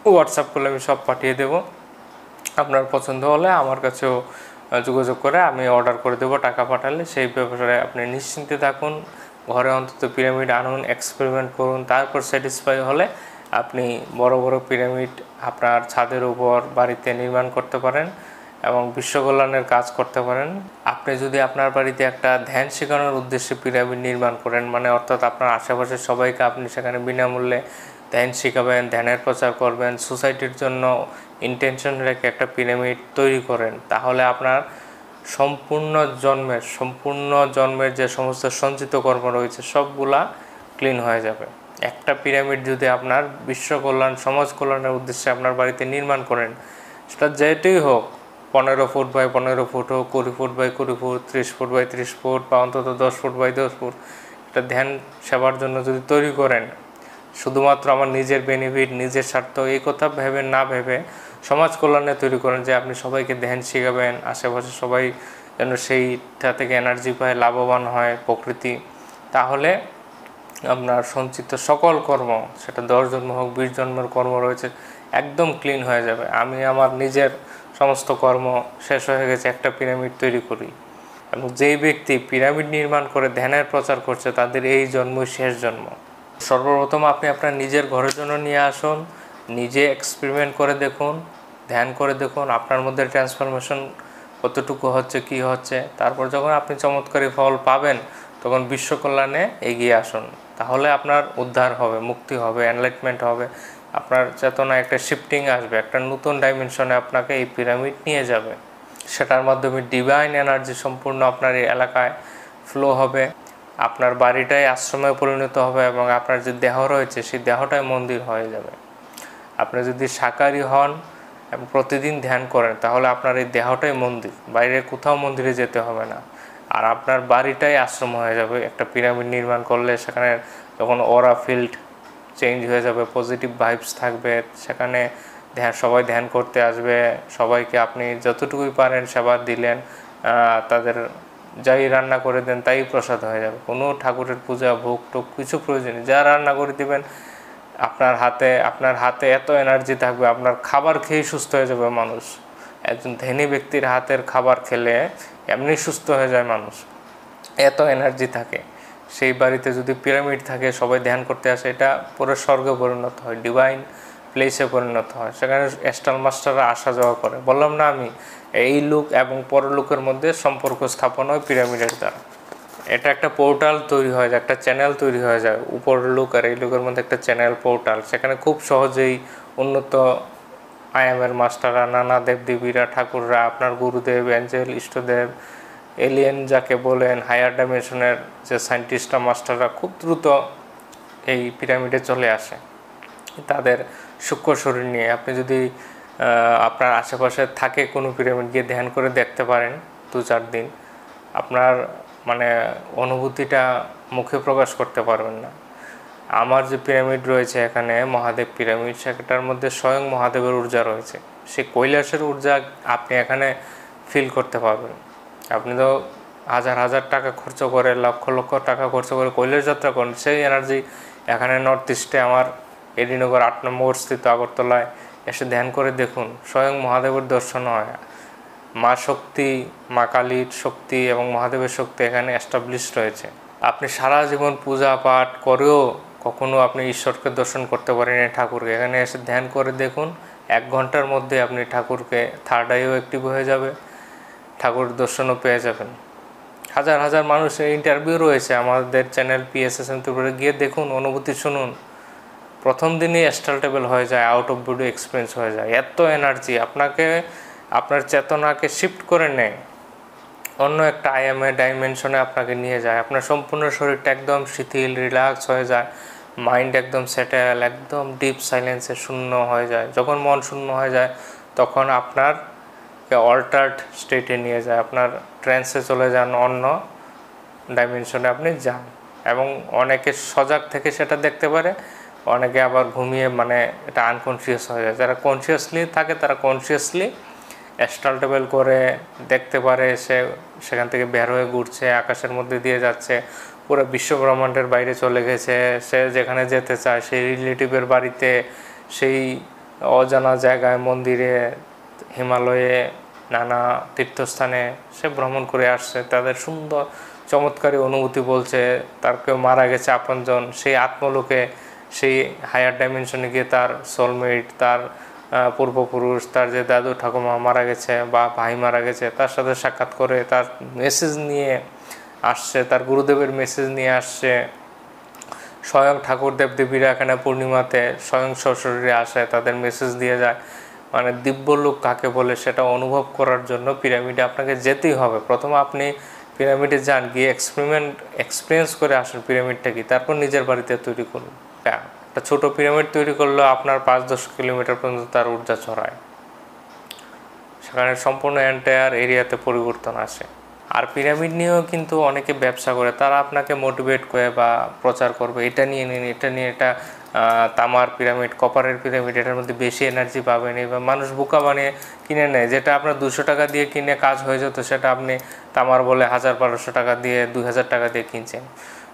হোয়াটসঅ্যাপ করলে আমি সব পাঠিয়ে দেবো। আপনার পছন্দ হলে আমার কাছেও যোগাযোগ করে আমি অর্ডার করে দেবো, টাকা পাঠালে। সেই ব্যাপারে আপনি নিশ্চিন্তে থাকুন, ঘরে অন্তত পিরামিড আনুন, এক্সপেরিমেন্ট করুন, তারপর স্যাটিসফাই হলে আপনি বড় বড় পিরামিড আপনার ছাদের উপর বাড়িতে নির্মাণ করতে পারেন এবং বিশ্বকল্যাণের কাজ করতে পারেন। আপনি যদি আপনার বাড়িতে একটা ধ্যান শেখানোর উদ্দেশ্যে পিরামিড নির্মাণ করেন, মানে অর্থাৎ আপনার আশেপাশের সবাইকে আপনি সেখানে বিনামূল্যে ধ্যান শেখাবেন, ধ্যানের প্রচার করবেন, সোসাইটির জন্য ইন্টেনশন রেখে একটা পিরামিড তৈরি করেন, তাহলে আপনার সম্পূর্ণ জন্মের যে সমস্ত সঞ্চিত কর্ম রয়েছে সবগুলা ক্লিন হয়ে যাবে। একটা পিরামিড যদি আপনার বিশ্ব কল্যাণ, সমাজ কল্যাণের উদ্দেশ্যে আপনার বাড়িতে নির্মাণ করেন, সেটা যেটাই হোক, 15 ফুট বাই 15 ফুট হোক, 20 foot by 20 foot, 30 foot by 30 foot, বা অন্তত 10 ফুট বাই 10 ফুট, এটা ধ্যান সেবার জন্য যদি তৈরি করেন, শুধুমাত্র আমার নিজের বেনিফিট, নিজের স্বার্থ এই কথা ভেবে সমাজ কল্যাণে তৈরি করেন, যে আপনি সবাইকে ধ্যান শেখাবেন, আশেপাশে সবাই যেন সেইটা থেকে এনার্জি পায়, লাভবান হয় প্রকৃতি, তাহলে আপনার সঞ্চিত সকল কর্ম, সেটা 10 জন্ম হোক 20 জন্মের কর্ম রয়েছে, একদম ক্লিন হয়ে যাবে। আমি আমার নিজের সমস্ত কর্ম শেষ হয়ে গেছে একটা পিরামিড তৈরি করি। এবং যেই ব্যক্তি পিরামিড নির্মাণ করে ধ্যানের প্রচার করছে, তাদের এই জন্মই শেষ জন্ম। সর্বপ্রথম আপনি আপনার নিজের ঘরের জন্য নিয়ে আসুন, নিজে এক্সপেরিমেন্ট করে দেখুন, ধ্যান করে দেখুন আপনার মধ্যে ট্রান্সফরমেশন কতটুকু হচ্ছে, কি হচ্ছে। তারপর যখন আপনি চমৎকারী ফল পাবেন, তখন বিশ্ব কল্যাণে এগিয়ে আসুন। তাহলে আপনার উদ্ধার হবে, মুক্তি হবে, এনলাইটমেন্ট হবে, আপনার চেতনা একটা শিফটিং আসবে, একটা নতুন ডাইমেনশনে আপনাকে এই পিরামিড নিয়ে যাবে। সেটার মাধ্যমে ডিভাইন এনার্জি সম্পূর্ণ আপনার এই এলাকায় ফ্লো হবে, আপনার বাড়িটাই আশ্রমে পরিণত হবে, এবং আপনার যে দেহ রয়েছে সেই দেহটাই মন্দির হয়ে যাবে। আপনি যদি শাকাহারী হন এবং প্রতিদিন ধ্যান করেন, তাহলে আপনার এই দেহটাই মন্দির, বাইরে কোথাও মন্দিরে যেতে হবে না। আর আপনার বাড়িটাই আশ্রম হয়ে যাবে। একটা পিরামিড নির্মাণ করলে সেখানে যখন ওরা ফিল্ড চেঞ্জ হয়ে যাবে, পজিটিভ ভাইবস থাকবে, সেখানে সবাই ধ্যান করতে আসবে, সবাইকে আপনি যতটুকুই পারেন সেবা দিলেন, তাদের যাই রান্না করে দেন তাই প্রসাদ হয়ে যাবে। কোনো ঠাকুরের পূজা ভোগ টোগ কিছু প্রয়োজন নেই, যা রান্না করে দিবেন আপনার হাতে এত এনার্জি থাকবে, আপনার খাবার খেয়েই সুস্থ হয়ে যাবে মানুষ। একজন ধ্যানী ব্যক্তির হাতের খাবার খেলে এমনি সুস্থ হয়ে যায় মানুষ, এত এনার্জি থাকে। সেই বাড়িতে যদি পিরামিড থাকে, সবাই ধ্যান করতে আসে, এটা পুরো স্বর্গে পরিণত হয়, ডিভাইন প্লেসে পরিণত হয়। সেখানে অ্যাস্ট্রাল মাস্টাররা আসা যাওয়া করে। বললাম না আমি, এই লোক এবং পরলোকের মধ্যে সম্পর্ক স্থাপন হয় পিরামিডের দ্বারা। এটা একটা পোর্টাল তৈরি হয়ে যায়, একটা চ্যানেল তৈরি হয়ে যায়, উপর লোক আর এই লোকের মধ্যে একটা চ্যানেল পোর্টাল। সেখানে খুব সহজেই উন্নত আয়ামের মাস্টাররা, নানা দেবদেবীরা, ঠাকুররা, আপনার গুরুদেব, অ্যাঞ্জেল, ইষ্টদেব, এলিয়েন যাকে বলেন, হায়ার ডাইমেনশনের যে সায়েন্টিস্টরা, মাস্টাররা খুব দ্রুত এই পিরামিডে চলে আসে তাদের সূক্ষ্ম শরীর নিয়ে। আপনি যদি আপনার আশেপাশে থাকে কোনো পিরামিড, গিয়ে ধ্যান করে দেখতে পারেন 2-4 দিন, আপনার মানে অনুভূতিটা মুখে প্রকাশ করতে পারবেন না। আমার যে পিরামিড রয়েছে এখানে, মহাদেব পিরামিড, সেটার মধ্যে স্বয়ং মহাদেবের ঊর্জা রয়েছে। সেই কৈলাসের ঊর্জা আপনি এখানে ফিল করতে পারবেন। আপনি তো হাজার হাজার টাকা খরচ করে, লক্ষ লক্ষ টাকা খরচ করে কৈলাস যাত্রা করেন, সেই এনার্জি এখানে নর্থ ইস্টে আমার এডিনগর 8 নম্বর স্থিত আগরতলায় এসে ধ্যান করে দেখুন, স্বয়ং মহাদেবের দর্শন হয়। মা শক্তি, মা কালীর শক্তি এবং মহাদেবের শক্তি এখানে এস্টাবলিশ রয়েছে। আপনি সারা জীবন পূজা পাঠ করেও কখনো আপনি ঈশ্বরকে দর্শন করতে পারেন ঠাকুরকে, এখানে এসে ধ্যান করে দেখুন, 1 ঘন্টার মধ্যে আপনি ঠাকুরকে, থার্ড আইও অ্যাক্টিভ হয়ে যাবে, ঠাকুর দর্শনও পেয়ে যাবেন। হাজার হাজার মানুষের ইন্টারভিউ রয়েছে আমাদের চ্যানেল PSSM ত্রিপুরা, গিয়ে দেখুন, অনুভূতি শুনুন। প্রথম দিনই অ্যাস্ট্রাল ট্রাভেল হয়ে যায়, আউট অফ বডি এক্সপিরিয়েন্স হয়ে যায়। এত এনার্জি আপনাকে, আপনার চেতনাকে শিফট করে নেয়, অন্য একটা আয়ামে ডাইমেনশনে আপনাকে নিয়ে যায়। আপনার সম্পূর্ণ শরীরটা একদম শিথিল, রিল্যাক্স হয়ে যায়, মাইন্ড একদম সেটেল, একদম ডিপ সাইলেন্সে শূন্য হয়ে যায়। যখন মন শূন্য হয়ে যায়, তখন আপনার অল্টার্ড স্টেটে নিয়ে যায়, আপনার ট্রান্সে চলে যান, অন্য ডাইমেনশনে আপনি যান। এবং অনেকে সজাগ থেকে সেটা দেখতে পারে, অনেকে আবার ঘুমিয়ে মানে এটা আনকনসিয়াস হয়ে যায়। যারা কনসিয়াসলি থাকে, তারা কনসিয়াসলি অ্যাস্ট্রাল ট্রাভেল করে দেখতে পারে, সেখান থেকে বের হয়ে ঘুরছে, আকাশের মধ্যে দিয়ে যাচ্ছে, পুরো বিশ্ব ব্রহ্মাণ্ডের বাইরে চলে গেছে। সে যেখানে যেতে চায়, সেই রিলেটিভের বাড়িতে, সেই অজানা জায়গায়, মন্দিরে, হিমালয়ে, নানা তীর্থস্থানে সে ভ্রমণ করে আসছে। তাদের সুন্দর চমৎকারী অনুভূতি বলছে, তার কেউ মারা গেছে আপনজন, সেই আত্মলোকে, সেই হায়ার ডাইমেনশনে গিয়ে তার সোলমেট, তার পূর্বপুরুষ, তার যে দাদু ঠাকুমা মারা গেছে বা ভাই মারা গেছে, তার সাথে সাক্ষাৎ করে তার মেসেজ নিয়ে আসছে, তার গুরুদেবের মেসেজ নিয়ে আসছে। স্বয়ং ঠাকুর দেবদেবীরা এখানে পূর্ণিমাতে স্বয়ং সশরীরে আসে, তাদের মেসেজ দিয়ে যায়। মানে দিব্যলোক কাকে বলে সেটা অনুভব করার জন্য পিরামিডে আপনাকে যেতেই হবে। প্রথমে আপনি পিরামিডে যান, গিয়ে এক্সপিরিয়েন্স করে আসুন পিরামিডটা কি, তারপর নিজের বাড়িতে তৈরি করুন। একটা ছোটো পিরামিড তৈরি করলেও আপনার 5-10 কিলোমিটার পর্যন্ত তার ঊর্জা ছড়ায়, সেখানে সম্পূর্ণ এন্টায়ার এরিয়াতে পরিবর্তন আসে। আর পিরামিড নিয়েও কিন্তু অনেকে ব্যবসা করে, তারা আপনাকে মোটিভেট করে বা প্রচার করবে, এটা নিয়ে নিন, এটা নিয়ে এটা তামার পিরামিড, কপারের পিরামিড, এটার মধ্যে বেশি এনার্জি পাবেন। এবার মানুষ বোকা বানিয়ে কিনে নেয়, যেটা আপনার 200 টাকা দিয়ে কিনে কাজ হয়ে যেত, সেটা আপনি তামার বলে 1000-1200 টাকা দিয়ে 2000 টাকা দিয়ে কিনছেন।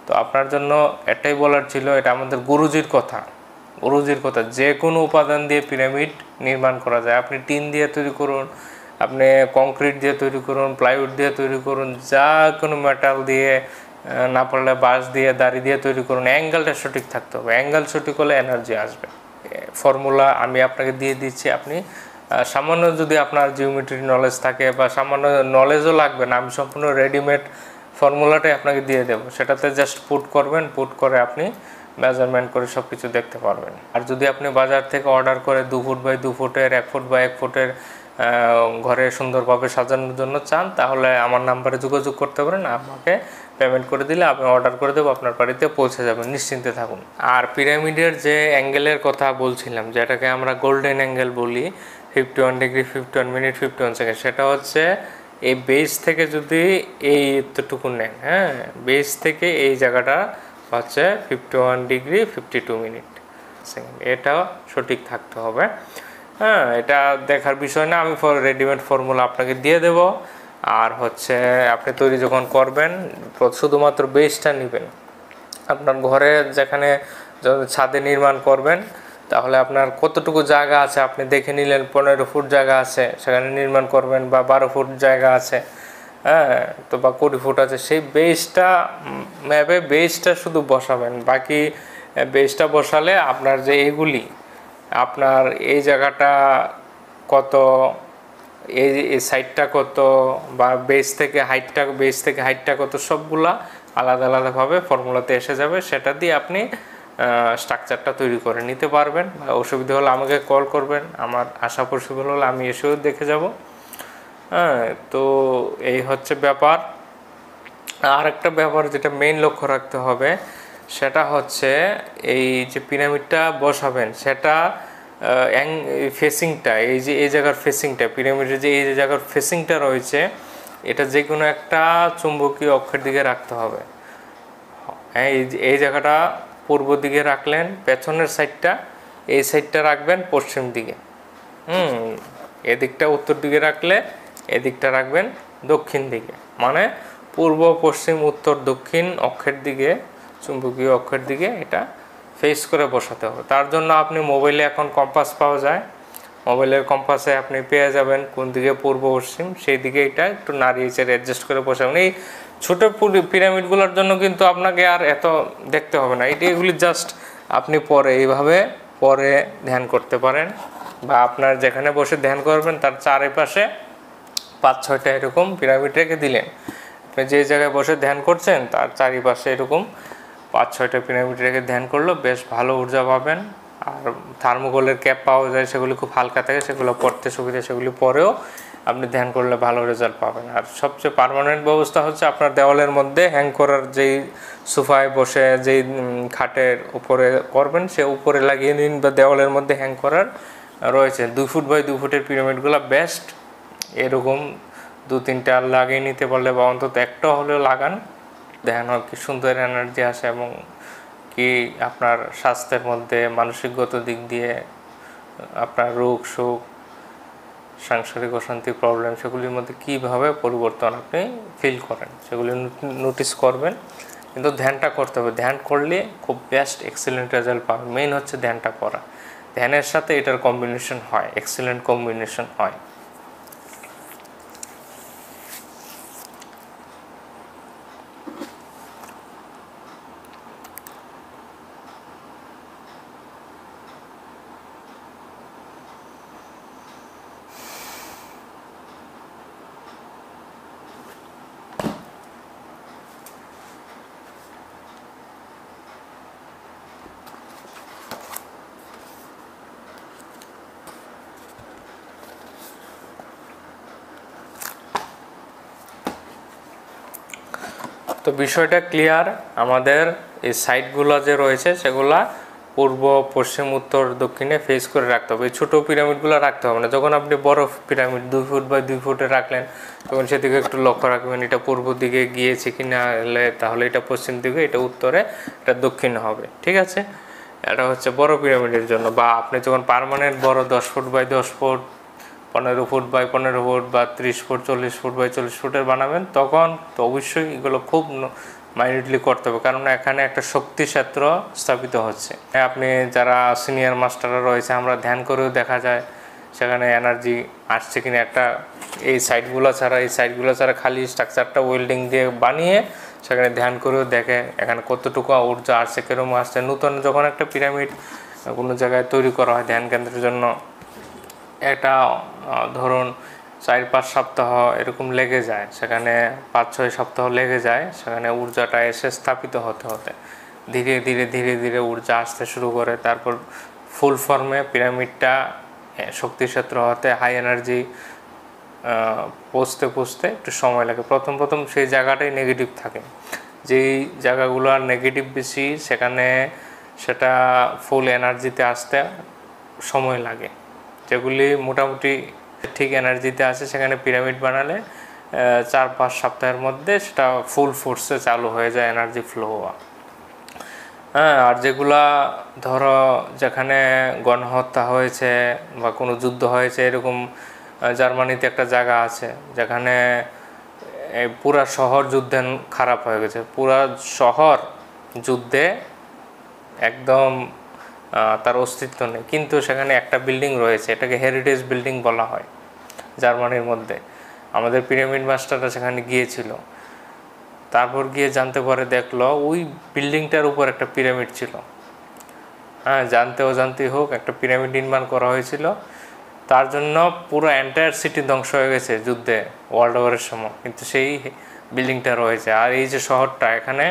তো আপনার জন্য এটাই বলার ছিল, এটা আমাদের গুরুজির কথা, যে কোনো উপাদান দিয়ে পিরামিড নির্মাণ করা যায়। আপনি টিন দিয়ে তৈরি করুন, আপনি কংক্রিট দিয়ে তৈরি করুন, প্লাইউড দিয়ে তৈরি করুন, যা কোনো মেটাল দিয়ে, না পারলে বাঁশ দিয়ে, দাড়ি দিয়ে তৈরি করুন, অ্যাঙ্গেলটা সঠিক থাকতে হবে। অ্যাঙ্গেল সঠিক হলে এনার্জি আসবে। ফর্মুলা আমি আপনাকে দিয়ে দিচ্ছি, আপনি সামান্য যদি আপনার জিওমেট্রি নলেজ থাকে বা সামান্য নলেজও লাগবে না, আমি সম্পূর্ণ রেডিমেড ফর্মুলাটাই আপনাকে দিয়ে দেবো, সেটাতে জাস্ট পুট করবেন, পুট করে আপনি মেজারমেন্ট করে সব কিছু দেখতে পারবেন। আর যদি আপনি বাজার থেকে অর্ডার করে 2 ফুট বাই 2 ফুটের, 1 ফুট বাই 1 ফুটের ঘরে সুন্দরভাবে সাজানোর জন্য চান, তাহলে আমার নাম্বারে যোগাযোগ করতে পারেন। আমাকে পেমেন্ট করে দিলে আমি অর্ডার করে দেবো, আপনার বাড়িতে পৌঁছে যাবেন, নিশ্চিন্তে থাকুন। আর পিরামিডের যে অ্যাঙ্গেলের কথা বলছিলাম, যেটাকে আমরা গোল্ডেন অ্যাঙ্গেল বলি, 51 ডিগ্রি 51 মিনিট 51 সেকেন্ড, সেটা হচ্ছে এই বেস থেকে যদি এই এতটুকু নেন, হ্যাঁ, বেস থেকে এই জায়গাটা হচ্ছে 51 ডিগ্রি 52 মিনিট সেকেন্ড, এটাও সঠিক থাকতে হবে। হ্যাঁ, এটা দেখার বিষয় না, আমি রেডিমেড ফর্মুলা আপনাকে দিয়ে দেব। আর হচ্ছে আপনি তৈরি যখন করবেন, শুধুমাত্র বেসটা নেবেন। আপনার ঘরে যেখানে ছাদে নির্মাণ করবেন, তাহলে আপনার কতটুকু জায়গা আছে আপনি দেখে নিলেন, 15 ফুট জায়গা আছে সেখানে নির্মাণ করবেন, বা 12 ফুট জায়গা আছে, হ্যাঁ, তো বা 20 ফুট আছে, সেই বেসটা ম্যাপে বেসটা শুধু বসাবেন। বাকি বেসটা বসালে আপনার যে এগুলি, আপনার এই জায়গাটা কত, এই সাইডটা কত, বা বেস থেকে হাইটটা কত, সবগুলা আলাদা আলাদাভাবে ফর্মুলাতে এসে যাবে। সেটা দিয়ে আপনি স্ট্রাকচারটা তৈরি করে নিতে পারবেন। অসুবিধা হলে আমাকে কল করবেন, আমার আসা পসিবল হলে আমি এসেও দেখে যাব। হ্যাঁ, তো এই হচ্ছে ব্যাপার। আর একটা ব্যাপার যেটা মেইন লক্ষ্য রাখতে হবে, সেটা হচ্ছে এই যে পিরামিডটা বসাবেন, সেটা ফেসিংটা, এই যে এই জায়গার ফেসিংটা, পিরামিডের যে এই জায়গার ফেসিংটা রয়েছে, এটা যে কোনো একটা চুম্বকীয় অক্ষের দিকে রাখতে হবে। হ্যাঁ, এই জায়গাটা পূর্ব দিকে রাখলেন, পেছনের সাইডটা, এই সাইডটা রাখবেন পশ্চিম দিকে, এদিকটা উত্তর দিকে রাখলে এদিকটা রাখবেন দক্ষিণ দিকে, মানে পূর্ব, পশ্চিম, উত্তর, দক্ষিণ অক্ষের দিকে, চুম্বকীয় অক্ষের দিকে এটা ফেস করে বসাতে হবে। তার জন্য আপনি মোবাইলে এখন কম্পাস পাওয়া যায়, মোবাইলের কম্পাসে আপনি পেয়ে যাবেন কোন দিকে পূর্ব পশ্চিম, সেই দিকে এটা একটু নাড়িয়ে চেড়ে অ্যাডজাস্ট করে বসাবেন। এই ছোটো পিরামিডগুলোর জন্য কিন্তু আপনাকে আর এত দেখতে হবে না, এগুলি জাস্ট আপনি পরে এইভাবে পরে ধ্যান করতে পারেন, বা আপনার যেখানে বসে ধ্যান করবেন তার চারিপাশে 5-6টা এরকম পিরামিড রেখে দিলেন। আপনি যে জায়গায় বসে ধ্যান করছেন তার চারিপাশে এরকম 5-6টা পিরামিড রেখে ধ্যান করলেও বেশ ভালো ঊর্জা পাবেন। আর থার্মোকলের ক্যাপ পাওয়া যায়, সেগুলি খুব হালকা থাকে, সেগুলো পড়তে সুবিধা, সেগুলি পরেও আপনি ধ্যান করলে ভালো রেজাল্ট পাবেন। আর সবচেয়ে পার্মানেন্ট ব্যবস্থা হচ্ছে আপনার দেওয়ালের মধ্যে হ্যাং করার, যেই সোফায় বসে যেই খাটের উপরে করবেন, সে উপরে লাগিয়ে নিন, বা দেওয়ালের মধ্যে হ্যাং করার রয়েছে 2 ফুট বাই 2 ফুটের পিরামিডগুলো বেস্ট। এরকম 2-3টা লাগিয়ে নিতে পারলে, বা অন্তত একটা হলেও লাগান, দেখেন কি সুন্দর এনার্জি আসে, এবং কি আপনার স্বাস্থ্যের মধ্যে মানসিকগত দিক দিয়ে আপনার রোগ শোক, সাংসারিক অশান্তি, প্রবলেম, সেগুলির মধ্যে কীভাবে পরিবর্তন আপনি ফিল করেন, সেগুলি নোটিস করবেন। কিন্তু ধ্যানটা করতে হবে, ধ্যান করলে খুব বেস্ট এক্সিলেন্ট রেজাল্ট পাবেন। মেইন হচ্ছে ধ্যানটা করা, ধ্যানের সাথে এটার কম্বিনেশন হয়, এক্সিলেন্ট কম্বিনেশন হয়। তো বিষয়টা ক্লিয়ার। আমাদের এই সাইডগুলো যে রয়েছে সেগুলা পূর্ব, পশ্চিম, উত্তর, দক্ষিণে ফেস করে রাখতে হবে। এই ছোটো পিরামিডগুলো রাখতে হবে না। যখন আপনি বড় পিরামিড 2 ফুট বাই 2 ফুটে রাখলেন, তখন সেদিকে একটু লক্ষ্য রাখবেন, এটা পূর্ব দিকে গিয়েছে কি না, তাহলে এটা পশ্চিম দিকে, এটা উত্তরে, এটা দক্ষিণে হবে, ঠিক আছে। এটা হচ্ছে বড় পিরামিডের জন্য, বা আপনি যখন পার্মানেন্ট বড় 10 foot by 10 foot 15 foot by 15 foot বা 30 ফুট 40 ফুট বাই 40 ফুটের বানাবেন, তখন তো অবশ্যই এগুলো খুব মাইনিউটলি করতে হবে, কারণ এখানে একটা শক্তি ক্ষেত্র স্থাপিত হচ্ছে। আপনি যারা সিনিয়র মাস্টাররা রয়েছে, আমরা ধ্যান করেও দেখা যায় সেখানে এনার্জি আসছে কিনা। একটা এই সাইডগুলো ছাড়া খালি স্ট্রাকচারটা ওয়েল্ডিং দিয়ে বানিয়ে সেখানে ধ্যান করেও দেখে এখানে কতটুকু ঊর্জা আসছে, কেরম আসছে। নূতন যখন একটা পিরামিড কোনো জায়গায় তৈরি করা হয় ধ্যান কেন্দ্রের জন্য, একটা ধরুন 4-5 সপ্তাহ এরকম লেগে যায়, সেখানে 5-6 সপ্তাহ লেগে যায় সেখানে ঊর্জাটা এসে স্থাপিত হতে হতে ধীরে ধীরে ধীরে ধীরে ঊর্জা আসতে শুরু করে। তারপর ফুল ফর্মে পিরামিডটা শক্তিক্ষেত্র হতে হাই এনার্জি পৌঁছতে একটু সময় লাগে। প্রথম সেই জায়গাটাই নেগেটিভ থাকে, যেই জায়গাগুলো আর নেগেটিভ বেশি সেখানে সেটা ফুল এনার্জিতে আসতে সময় লাগে। যেগুলি মোটামুটি ঠিক এনার্জিতে আছে সেখানে পিরামিড বানালে 4-5 সপ্তাহের মধ্যে সেটা ফুল ফোর্সে চালু হয়ে যায় এনার্জি ফ্লো হওয়া। হ্যাঁ, আর যেগুলা ধরো যেখানে গণহত্যা হয়েছে বা কোনো যুদ্ধ হয়েছে, এরকম জার্মানিতে একটা জায়গা আছে যেখানে পুরা শহর যুদ্ধে খারাপ হয়ে গেছে, পুরা শহর যুদ্ধে একদম তার অস্তিত্ব নেই, কিন্তু সেখানে একটা বিল্ডিং রয়েছে, এটাকে হেরিটেজ বিল্ডিং বলা হয় জার্মানির মধ্যে। আমাদের পিরামিড মাস্টাররা সেখানে গিয়েছিল, তারপর গিয়ে জানতে পারে, দেখলো ওই বিল্ডিংটার উপর একটা পিরামিড ছিল। হ্যাঁ, জানতে অজান্তেই হোক একটা পিরামিড নির্মাণ করা হয়েছিল, তার জন্য পুরো এন্টায়ার সিটি ধ্বংস হয়ে গেছে যুদ্ধে, ওয়ার্ল্ড ওয়ারের সময়, কিন্তু সেই বিল্ডিংটা রয়েছে। আর এই যে শহরটা, এখানে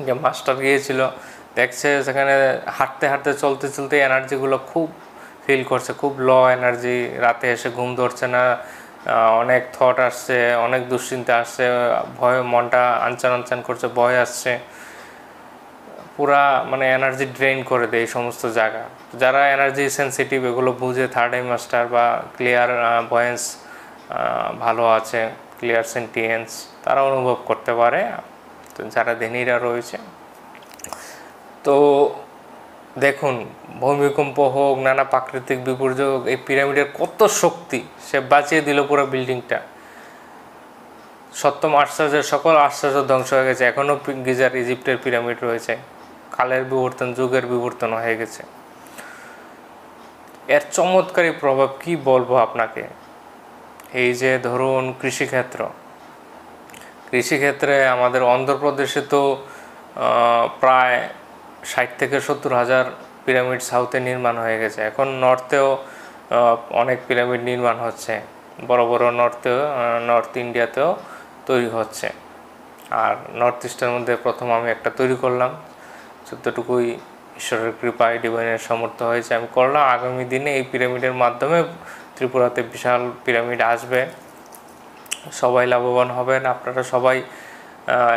যে মাস্টার গিয়েছিল দেখছে সেখানে হাঁটতে চলতে এনার্জিগুলো খুব ফিল করছে, খুব লো এনার্জি। রাতে এসে ঘুম ধরছে না, অনেক থট আসছে, অনেক দুশ্চিন্তা আসছে, ভয়, মনটা আনচান করছে, ভয় আসছে, পুরা মানে এনার্জি ড্রেন করে দেয় এই সমস্ত জায়গা। যারা এনার্জি সেন্সিটিভ এগুলো বুঝে, থার্ড আই মাস্টার বা ক্লিয়ার ভয়েন্স ভালো আছে, ক্লিয়ার সেন্টিয়েন্স, তারা অনুভব করতে পারে। তো যারা ধ্যানীরা রয়েছে, তো দেখুন ভূমিকম্প হোক, নানা প্রাকৃতিক বিপর্যয় হোক, এই পিরামিডের কত শক্তি, সে বাঁচিয়ে দিল পুরো বিল্ডিংটা। সপ্তম আশ্চর্যের সকল আশ্চর্য ধ্বংস হয়ে গেছে, এখনও গিজার ইজিপ্টের পিরামিড রয়েছে, কালের বিবর্তন, যুগের বিবর্তন হয়ে গেছে। এর চমৎকারী প্রভাব কি বলবো আপনাকে। এই যে ধরুন কৃষিক্ষেত্রে আমাদের অন্ধ্রপ্রদেশে তো প্রায় 60-70 হাজার পিরামিড সাউথে নির্মাণ হয়ে গেছে। এখন নর্থেও অনেক পিরামিড নির্মাণ হচ্ছে, বড় নর্থ ইন্ডিয়াতেও তৈরি হচ্ছে। আর নর্থ ইস্টের মধ্যে প্রথম আমি একটা তৈরি করলাম, যতটুকুই ঈশ্বরের কৃপায়, ডিভাইনের সামর্থ্য হয়েছে আমি করলাম। আগামী দিনে এই পিরামিডের মাধ্যমে ত্রিপুরাতে বিশাল পিরামিড আসবে, সবাই লাভবান হবেন। আপনারা সবাই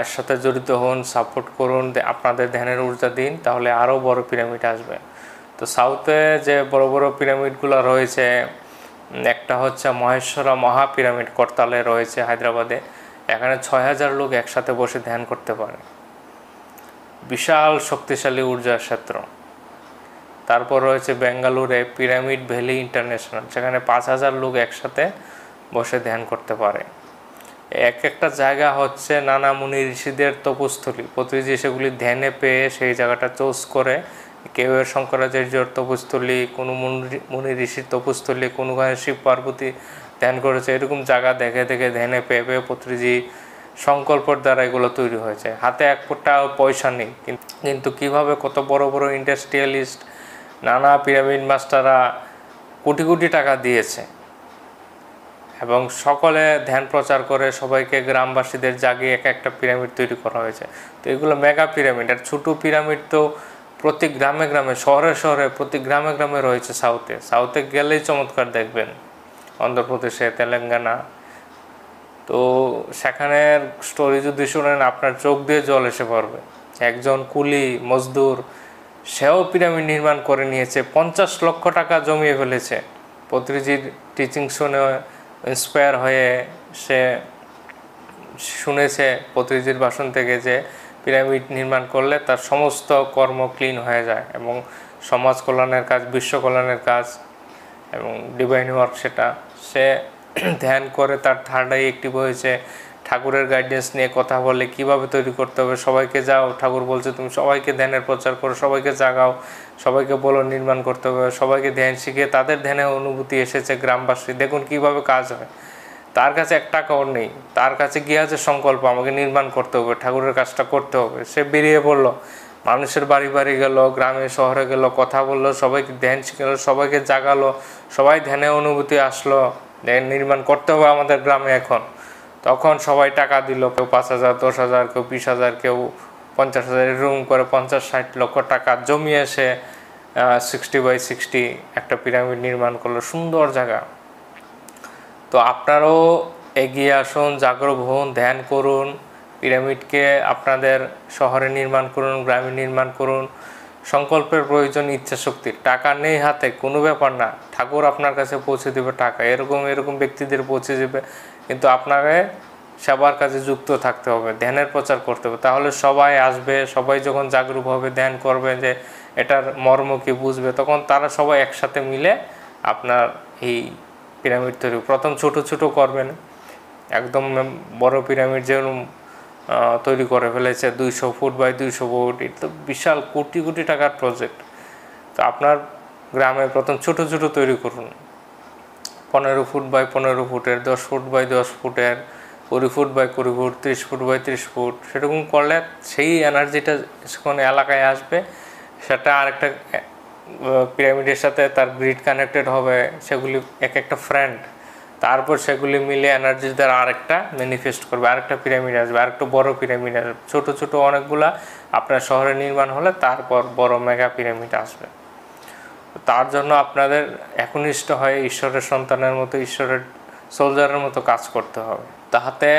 এর সাথে জড়িত হন, সাপোর্ট করুন, আপনাদের ধ্যানের ঊর্জা দিন, তাহলে আরও বড় পিরামিড আসবে। তো সাউথে যে বড় বড় পিরামিডগুলো রয়েছে, একটা হচ্ছে মহেশ্বরা মহা পিরামিড করতালে রয়েছে হায়দ্রাবাদে, এখানে 6000 লোক একসাথে বসে ধ্যান করতে পারে, বিশাল শক্তিশালী ঊর্জার ক্ষেত্র। তারপর রয়েছে বেঙ্গালুরে পিরামিড ভ্যালি ইন্টারন্যাশনাল, সেখানে 5000 লোক একসাথে বসে ধ্যান করতে পারে। একটা জায়গা হচ্ছে নানা মুনি ঋষিদের তপস্থলী, প্রতিটি সেগুলি ধ্যানে পেয়ে সেই জায়গাটা চুজ করে, কেউ এর শঙ্করাচার্যর তপস্থলী, কোনো মুনি ঋষির তপস্থলী, কোনোখানে শিব পার্বতী ধ্যান করেছে, এরকম জায়গা দেখে ধ্যানে পেয়ে প্রতিটি সংকল্পর দ্বারা এগুলো তৈরি হয়েছে। হাতে এক ফোঁটা পয়সা নেই, কিন্তু কিভাবে কত বড় বড় ইন্ডাস্ট্রিয়ালিস্ট, নানা পিরামিড মাস্টাররা কোটি টাকা দিয়েছে এবং সকলে ধ্যান প্রচার করে সবাইকে, গ্রামবাসীদের জাগিয়ে একটা পিরামিড তৈরি করা হয়েছে। তো এগুলো মেগা পিরামিড। আর ছোটো পিরামিড তো প্রতি গ্রামে শহরে প্রতি গ্রামে রয়েছে। সাউথে গেলেই চমৎকার দেখবেন, অন্ধ্রপ্রদেশে, তেলেঙ্গানা। তো সেখানের স্টোরি যদি শোনেন আপনার চোখ দিয়ে জল এসে পড়বে। একজন কুলি মজদুর, সেও পিরামিড নির্মাণ করে নিয়েছে, 50 লক্ষ টাকা জমিয়ে ফেলেছে। পত্রিজির টিচিং শুনে ইন্সপায়ার হয়ে সে শুনেছে পত্রিজির ভাষণ থেকে যে পিরামিড নির্মাণ করলে তার সমস্ত কর্ম ক্লিন হয়ে যায় এবং সমাজ কল্যাণের কাজ, বিশ্ব কল্যাণের কাজ এবং ডিভাইন ওয়ার্ক সেটা সে ধ্যান করে। তার থার্ড আই অ্যাক্টিভ হয়েছে, ঠাকুরের গাইডেন্স নিয়ে কথা বলে কিভাবে তৈরি করতে হবে। সবাইকে যাও, ঠাকুর বলছে তুমি সবাইকে ধ্যানের প্রচার করো, সবাইকে জাগাও, সবাইকে বলো নির্মাণ করতে হবে, সবাইকে ধ্যান শিখিয়ে তাদের ধ্যানে অনুভূতি এসেছে গ্রামবাসী, দেখুন কিভাবে কাজ হয়। তার কাছে 1 টাকাও নেই, তার কাছে গিয়ে আছে সংকল্প আমাকে নির্মাণ করতে হবে, ঠাকুরের কাজটা করতে হবে। সে বেরিয়ে পড়ল, মানুষের বাড়ি বাড়ি গেল, গ্রামে শহরে গেল, কথা বললো, সবাইকে ধ্যান শিখালো, সবাইকে জাগালো, সবাই ধ্যানে অনুভূতি আসলো, ধ্যান নির্মাণ করতে হবে আমাদের গ্রামে এখন। তখন সবাই টাকা দিল, কেউ 5,000, 10,000, কেউ 20,000, কেউ 50,000, এরকম করে 50-60 লক্ষ টাকা জমিয়ে সে 60x60 একটা পিরামিড নির্মাণ করলো, সুন্দর জায়গা। তো আপনারাও এগিয়ে আসুন, জাগ্রত হন, ধ্যান করুন, পিরামিডকে আপনাদের শহরে নির্মাণ করুন, গ্রামে নির্মাণ করুন। সংকল্পের প্রয়োজন, ইচ্ছা শক্তির। টাকা নেই হাতে, কোনো ব্যাপার না, ঠাকুর আপনার কাছে পৌঁছে দেবে টাকা, এরকম ব্যক্তিদের পৌঁছে দেবে। কিন্তু আপনাকে সবার কাছে যুক্ত থাকতে হবে, ধ্যানের প্রচার করতে হবে, তাহলে সবাই আসবে। সবাই যখন জাগরুকভাবে ধ্যান করবে, যে এটার মর্ম কি বুঝবে, তখন তারা সবাই একসাথে মিলে আপনার এই পিরামিড তৈরি। প্রথম ছোট ছোট করবেন, একদম বড় পিরামিড যেরকম তৈরি করে ফেলেছে 200 ফুট বাই 200 ফুট, এটা তো বিশাল কোটি কোটি টাকার প্রজেক্ট। তো আপনার গ্রামে প্রথম ছোট ছোট তৈরি করুন, 15 ফুট বাই 15 ফুটের, 10 ফুট বাই 10 ফুটের, 20 foot by 20 foot, 30 foot by 30 foot. সেরকম করলে সেই এনার্জিটা যখন এলাকায় আসবে, সেটা আরেকটা পিরামিডের সাথে তার গ্রিড কানেক্টেড হবে, সেগুলি এক একটা ফ্রেন্ড, তারপর সেগুলি মিলে এনার্জি দ্বারা আরেকটা ম্যানিফেস্ট করবে, আরেকটা পিরামিড আসবে, আরেকটা বড় পিরামিড আসবে। ছোট ছোট অনেকগুলা আপনার শহরে নির্মাণ হলে তারপর বড় মেগা পিরামিড আসবে। তার জন্য আপনাদের একনিষ্ঠ হয়ে ঈশ্বরের সন্তানের মতো, ঈশ্বরের সোলজারের মতো কাজ করতে হবে, তাহাতে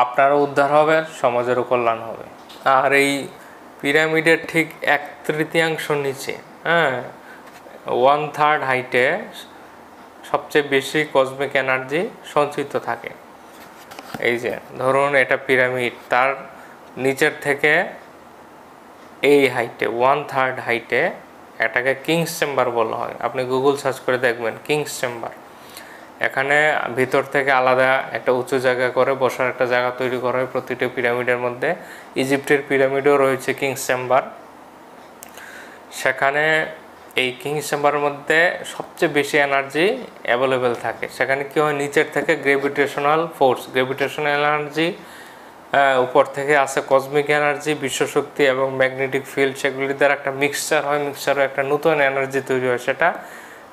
আপনারও উদ্ধার হবে, সমাজেরও কল্যাণ হবে। আর এই পিরামিডের ঠিক 1/3 নিচে, 1/3 হাইটে সবচেয়ে বেশি কসমিক এনার্জি সঞ্চিত থাকে। এই যে ধরুন এটা পিরামিড, তার নিচের থেকে এই হাইটে 1/3 হাইটে এটাকে কিংস চেম্বার বলা হয়। আপনি গুগল সার্চ করে দেখবেন কিংস চেম্বার। এখানে ভিতর থেকে আলাদা একটা উঁচু জায়গা করে বসার একটা জায়গা তৈরি করা হয় প্রতিটা পিরামিডের মধ্যে। ইজিপ্টের পিরামিডেও রয়েছে কিংস চেম্বার। সেখানে এই কিংস চেম্বারের মধ্যে সবচেয়ে বেশি এনার্জি অ্যাভেলেবেল থাকে। সেখানে কী হয়, নিচের থেকে গ্র্যাভিটেশনাল ফোর্স, গ্র্যাভিটেশনাল এনার্জি, উপর থেকে আসে কসমিক এনার্জি, বিশ্বশক্তি এবং ম্যাগনেটিক ফিল্ড, সেগুলির দ্বারা একটা মিক্সচার হয়। মিক্সচারে একটা নতুন এনার্জি তৈরি হয়। সেটা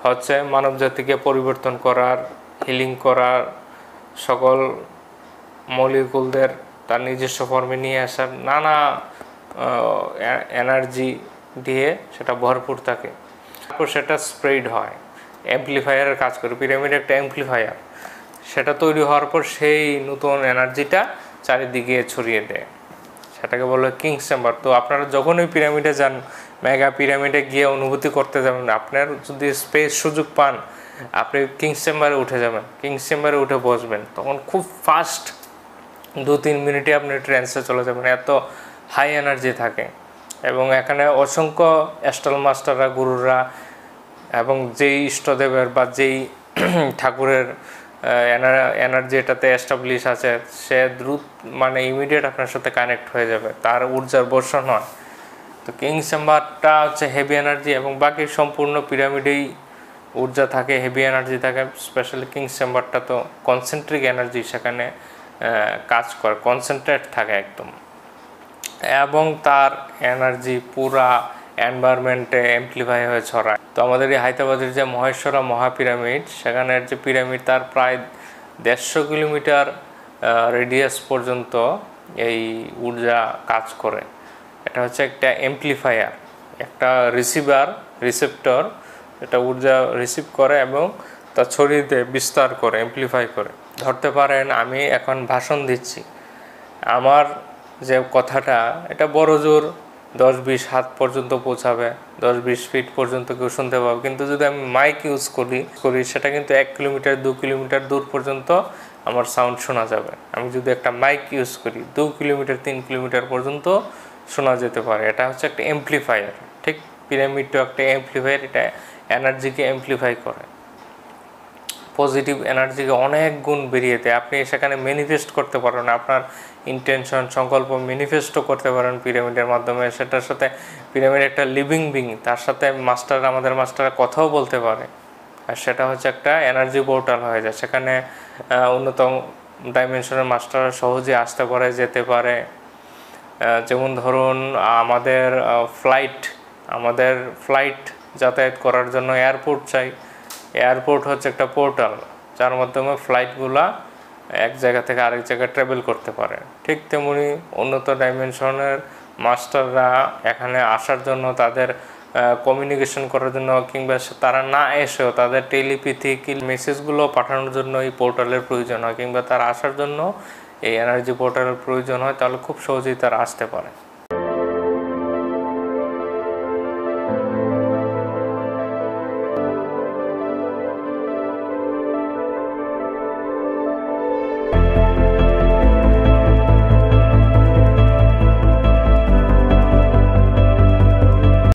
হচ্ছে মানব জাতিকে পরিবর্তন করার, হিলিং করার, সকল মলিকুলদের তার নিজস্ব ফর্মে নিয়ে আসার, নানা এনার্জি দিয়ে সেটা ভরপুর থাকে। তারপর সেটা স্প্রেড হয়, অ্যাম্পলিফায়ারের কাজ করে। পিরামিড একটা অ্যাম্পলিফায়ার, সেটা তৈরি হওয়ার পর সেই নতুন এনার্জিটা চারিদিকে ছড়িয়ে দেয়, সেটাকে বলে কিংস চেম্বার। তো আপনারা যখনই পিরামিডে যান, মেগা পিরামিডে গিয়ে অনুভূতি করতে যাবেন, আপনার যদি স্পেস সুযোগ পান, আপনি কিংস চেম্বারে উঠে যাবেন, কিংস চেম্বারে উঠে বসবেন, তখন খুব ফাস্ট 2-3 মিনিটে আপনি ট্রেন্সে চলে যাবেন, এত হাই এনার্জি থাকে। এবং এখানে অসংখ্য অ্যাস্ট্রাল মাস্টাররা, গুরুরা এবং যেই ইষ্টদেবের বা যেই ঠাকুরের এনার্জি এটাতে এস্টাবলিশ আছে, সে দ্রুত ইমিডিয়েট আপনার সাথে কানেক্ট হয়ে যাবে, তার ঊর্জার বর্ষণ হয়। তো কিংস চেম্বারটা হচ্ছে হেভি এনার্জি, এবং বাকি সম্পূর্ণ পিরামিডেই ঊর্জা থাকে, হেভি এনার্জি থাকে। স্পেশালি কিংস চেম্বারটা তো কনসেন্ট্রিক এনার্জি, সেখানে কাজ করে, কনসেন্ট্রেট থাকে একদম, এবং তার এনার্জি পুরা এনভায়রনমেন্টে অ্যাম্পলিফাই হয়ে ছড়ায়। তো আমাদের এই হায়দ্রাবাদের যে মহেশ্বরা মহাপিরামিড, সেখানের যে পিরামিড, তার প্রায় 150 কিলোমিটার রেডিয়াস পর্যন্ত এই ঊর্জা কাজ করে। এটা হচ্ছে একটা অ্যাম্পলিফায়ার, একটা রিসেপ্টর, এটা ঊর্জা রিসিভ করে এবং তা ছড়িয়ে দেয়, বিস্তার করে, অ্যাম্পলিফাই করে। ধরতে পারেন আমি এখন ভাষণ দিচ্ছি, আমার যে কথাটা এটা বড় জোর 10-20 হাত পর্যন্ত পৌঁছাবে, 10-20 ফিট পর্যন্ত কেউ শুনতে পাবে। কিন্তু যদি আমি মাইক ইউজ করি সেটা কিন্তু 1 কিলোমিটার 2 কিলোমিটার দূর পর্যন্ত আমার সাউন্ড শোনা যাবে। আমি যদি একটা মাইক ইউজ করি 2 কিলোমিটার 3 কিলোমিটার পর্যন্ত শোনা যেতে পারে। এটা হচ্ছে একটা অ্যাম্প্লিফায়ার, ঠিক পিরামিডটাও একটা অ্যাম্প্লিফায়ার, এটা এনার্জিকে অ্যাম্প্লিফাই করে, পজিটিভ এনার্জিকে অনেক গুণ বেরিয়ে দেয়। আপনি সেখানে ম্যানিফেস্ট করতে পারেন, আপনার ইন্টেনশন সংকল্প ম্যানিফেস্টও করতে পারেন পিরামিডের মাধ্যমে। সেটার সাথে পিরামিড একটা লিভিং বিং, তার সাথে আমাদের মাস্টাররা কথাও বলতে পারে, আর সেটা হচ্ছে একটা এনার্জি পোর্টাল হয়ে যায়। সেখানে উন্নত ডাইমেনশনের মাস্টাররা সহজে আসতে পারে, যেতে পারে। যেমন ধরুন আমাদের ফ্লাইট যাতায়াত করার জন্য এয়ারপোর্ট চাই। এয়ারপোর্ট হচ্ছে একটা পোর্টাল, যার মাধ্যমে ফ্লাইটগুলা এক জায়গা থেকে আরেক জায়গায় ট্রাভেল করতে পারে। ঠিক তেমনি উন্নত ডাইমেনশনের মাস্টাররা এখানে আসার জন্য, তাদের কমিউনিকেশন করার জন্য, কিংবা তারা না এসেও তাদের টেলিপ্যাথিক মেসেজগুলো পাঠানোর জন্য এই পোর্টালের প্রয়োজন হয়, কিংবা তারা আসার জন্য এই এনার্জি পোর্টালের প্রয়োজন হয়, তাহলে খুব সহজেই তারা আসতে পারে।